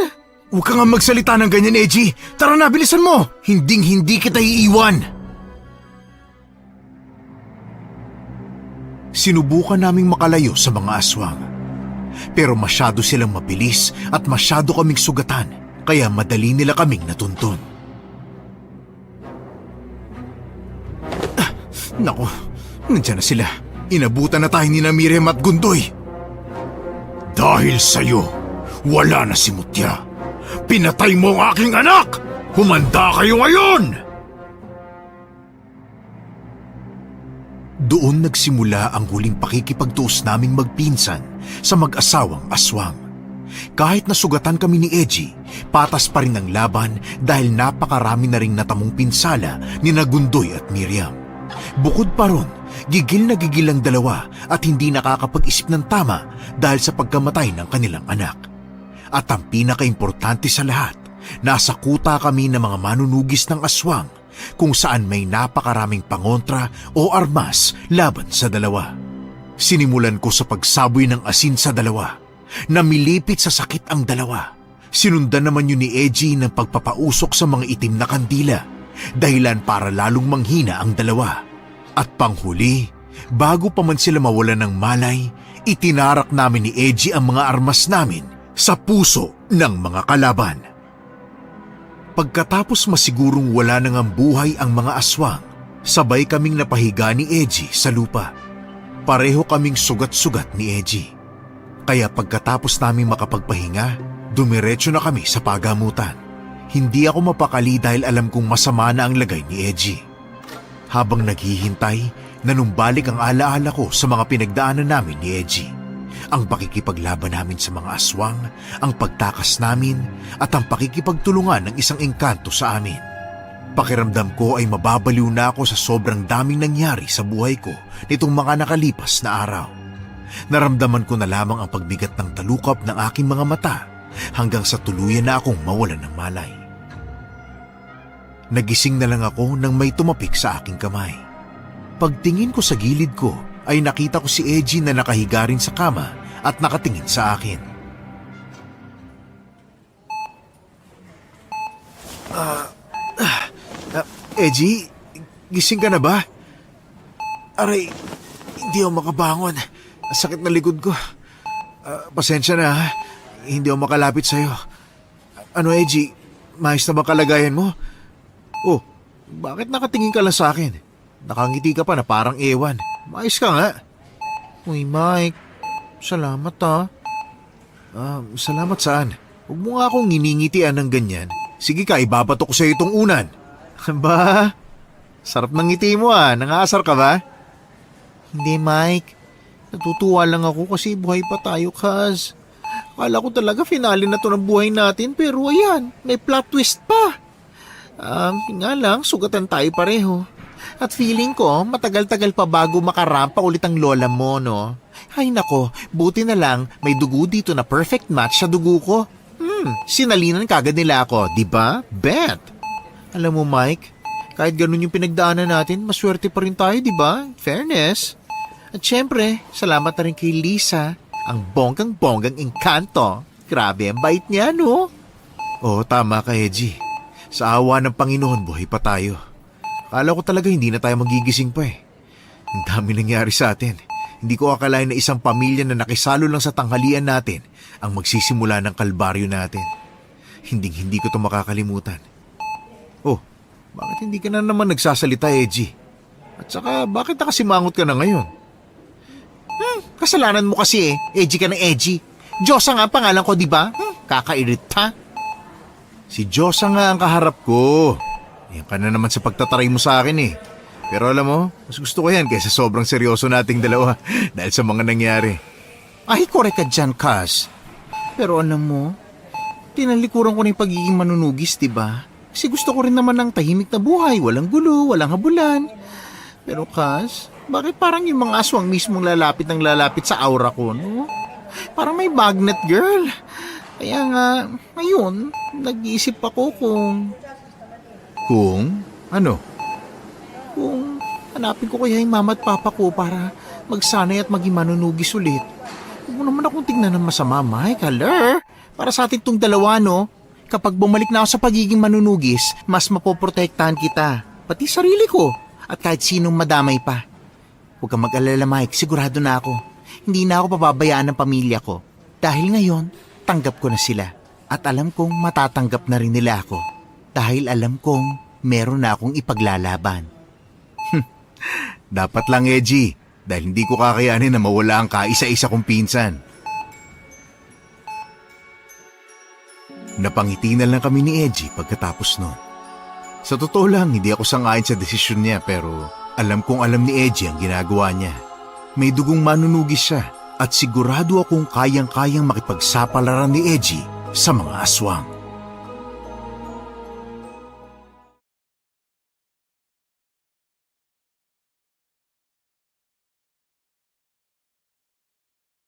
Huwag ka nga magsalita ng ganyan, Eji. Tara na, bilisan mo. Hinding-hindi kita iiwan. Sinubukan naming makalayo sa mga aswang. Pero masyado silang mabilis at masyado kaming sugatan, kaya madali nila kaming natuntun. Nako, nandiyan na sila. Inabutan na tayo ni Miriam at Gundoy. Dahil sa'yo, wala na si Mutya. Pinatay mo ang aking anak! Humanda kayo ngayon! Doon nagsimula ang huling pakikipagtuos naming magpinsan sa mag-asawang aswang. Kahit nasugatan kami ni Eji, patas pa rin ang laban dahil napakarami na ring natamong pinsala ni Gundoy at Miriam. Bukod pa ron, gigil na gigil ang dalawa at hindi nakakapag-isip ng tama dahil sa pagkamatay ng kanilang anak. At ang pinaka-importante sa lahat, nasa kuta kami ng mga manunugis ng aswang kung saan may napakaraming pangontra o armas laban sa dalawa. Sinimulan ko sa pagsaboy ng asin sa dalawa. Namilipit sa sakit ang dalawa. Sinundan naman yun ni Eji ng pagpapausok sa mga itim na kandila, dahilan para lalong manghina ang dalawa. At panghuli, bago pa man sila mawalan ng malay, itinarak namin ni Eji ang mga armas namin sa puso ng mga kalaban. Pagkatapos masigurong wala nang ang buhay ang mga aswang, sabay kaming napahiga ni Eji sa lupa. Pareho kaming sugat-sugat ni Eji. Kaya pagkatapos naming makapagpahinga, dumiretso na kami sa pagamutan. Hindi ako mapakali dahil alam kong masama na ang lagay ni Edgy. Habang naghihintay, nanumbalik ang alaala ko sa mga pinagdaanan namin ni Edgy. Ang pakikipaglaban namin sa mga aswang, ang pagtakas namin, at ang pakikipagtulungan ng isang engkanto sa amin. Pakiramdam ko ay mababaliw na ako sa sobrang daming nangyari sa buhay ko nitong mga nakalipas na araw. Naramdaman ko na lamang ang pagbigat ng talukap ng aking mga mata hanggang sa tuluyan na akong mawalan ng malay. Nagising na lang ako nang may tumapik sa aking kamay. Pagtingin ko sa gilid ko ay nakita ko si Edgy na nakahiga rin sa kama at nakatingin sa akin. Edgy, gising ka na ba? Aray, hindi ako makabangon. Ang sakit na likod ko. Pasensya na ha. Hindi ako makalapit sa'yo. Ano Edgy, maayos na ba kalagayan mo? Oh, bakit nakatingin ka lang sa akin? Nakangiti ka pa na parang ewan. Maayos ka nga. Uy Mike, salamat ha. Salamat saan? Huwag mo nga akong nginingitian ng ganyan. Sige ka, ibabato ko sa'yo itong unan. Ba? Sarap ng ngiti mo ah. Nangasar ka ba? Hindi Mike. Natutuwa lang ako kasi buhay pa tayo, Kaz. Akala ko talaga finale na to ng buhay natin pero ayan, may plot twist pa. Nga lang, sugatan tayo pareho. At feeling ko, matagal-tagal pa bago makarampa ulit ang lola mo, no? Ay nako, buti na lang may dugo dito na perfect match sa dugo ko. Sinalinan kagad nila ako, di ba? Bet! Alam mo Mike, kahit ganun yung pinagdaanan natin, maswerte pa rin tayo, di ba? Fairness. At syempre, salamat na rin kay Lisa, ang bonggang-bonggang engkanto. Grabe ang bait niya, no? Oo, tama ka, Edgy. Sa awa ng Panginoon, buhay pa tayo. Akala ko talaga hindi na tayo magigising pa eh. Ang dami nangyari sa atin. Hindi ko akalain na isang pamilya na nakisalo lang sa tanghalian natin ang magsisimula ng kalbaryo natin. Hindi ko ito makakalimutan. Oh, bakit hindi ka na naman nagsasalita, Edgy? At saka, bakit nakasimangot ka na ngayon? Kasalanan mo kasi eh. Edgy ka ng edgy. Diyosa nga ang pangalan ko, di ba? Kakairita. Si Diyosa nga ang kaharap ko. Yan ka na naman sa pagtataray mo sa akin eh. Pero alam mo, mas gusto ko yan kaysa sobrang seryoso nating dalawa dahil sa mga nangyari. Ay, korek ka dyan, Kaz. Pero alam mo, tinalikuran ko na yung pagiging manunugis, di ba? Kasi gusto ko rin naman ng tahimik na buhay, walang gulo, walang habulan. Pero Kaz, bakit parang yung mga aswang mismong lalapit ng lalapit sa aura ko, no? Parang may magnet, girl. Kaya nga, ngayon, nag-iisip ako kung Ano? kung hanapin ko kaya yung mama at papa ko para magsanay at maging manunugis ulit. Huwag mo naman akong tingnan ng masama, Mike. Haler, para sa atin tong dalawa, no? Kapag bumalik na ako sa pagiging manunugis, mas mapoprotektahan kita. Pati sarili ko. At kahit sinong madamay pa. Huwag kang mag-alala, Mike. Sigurado na ako. Hindi na ako pababayaan ng pamilya ko. Dahil ngayon, tanggap ko na sila. At alam kong matatanggap na rin nila ako. Dahil alam kong meron na akong ipaglalaban. Dapat lang, Edgy. Dahil hindi ko kakayanin na mawala ang kaisa-isa kong pinsan. Napangiti na lang kami ni Edgy pagkatapos nun. Sa totoo lang, hindi ako sang-ayon sa desisyon niya pero alam kong alam ni Edgy ang ginagawa niya. May dugong manunugis siya at sigurado akong kayang-kayang makipagsapalaran ni Edgy sa mga aswang.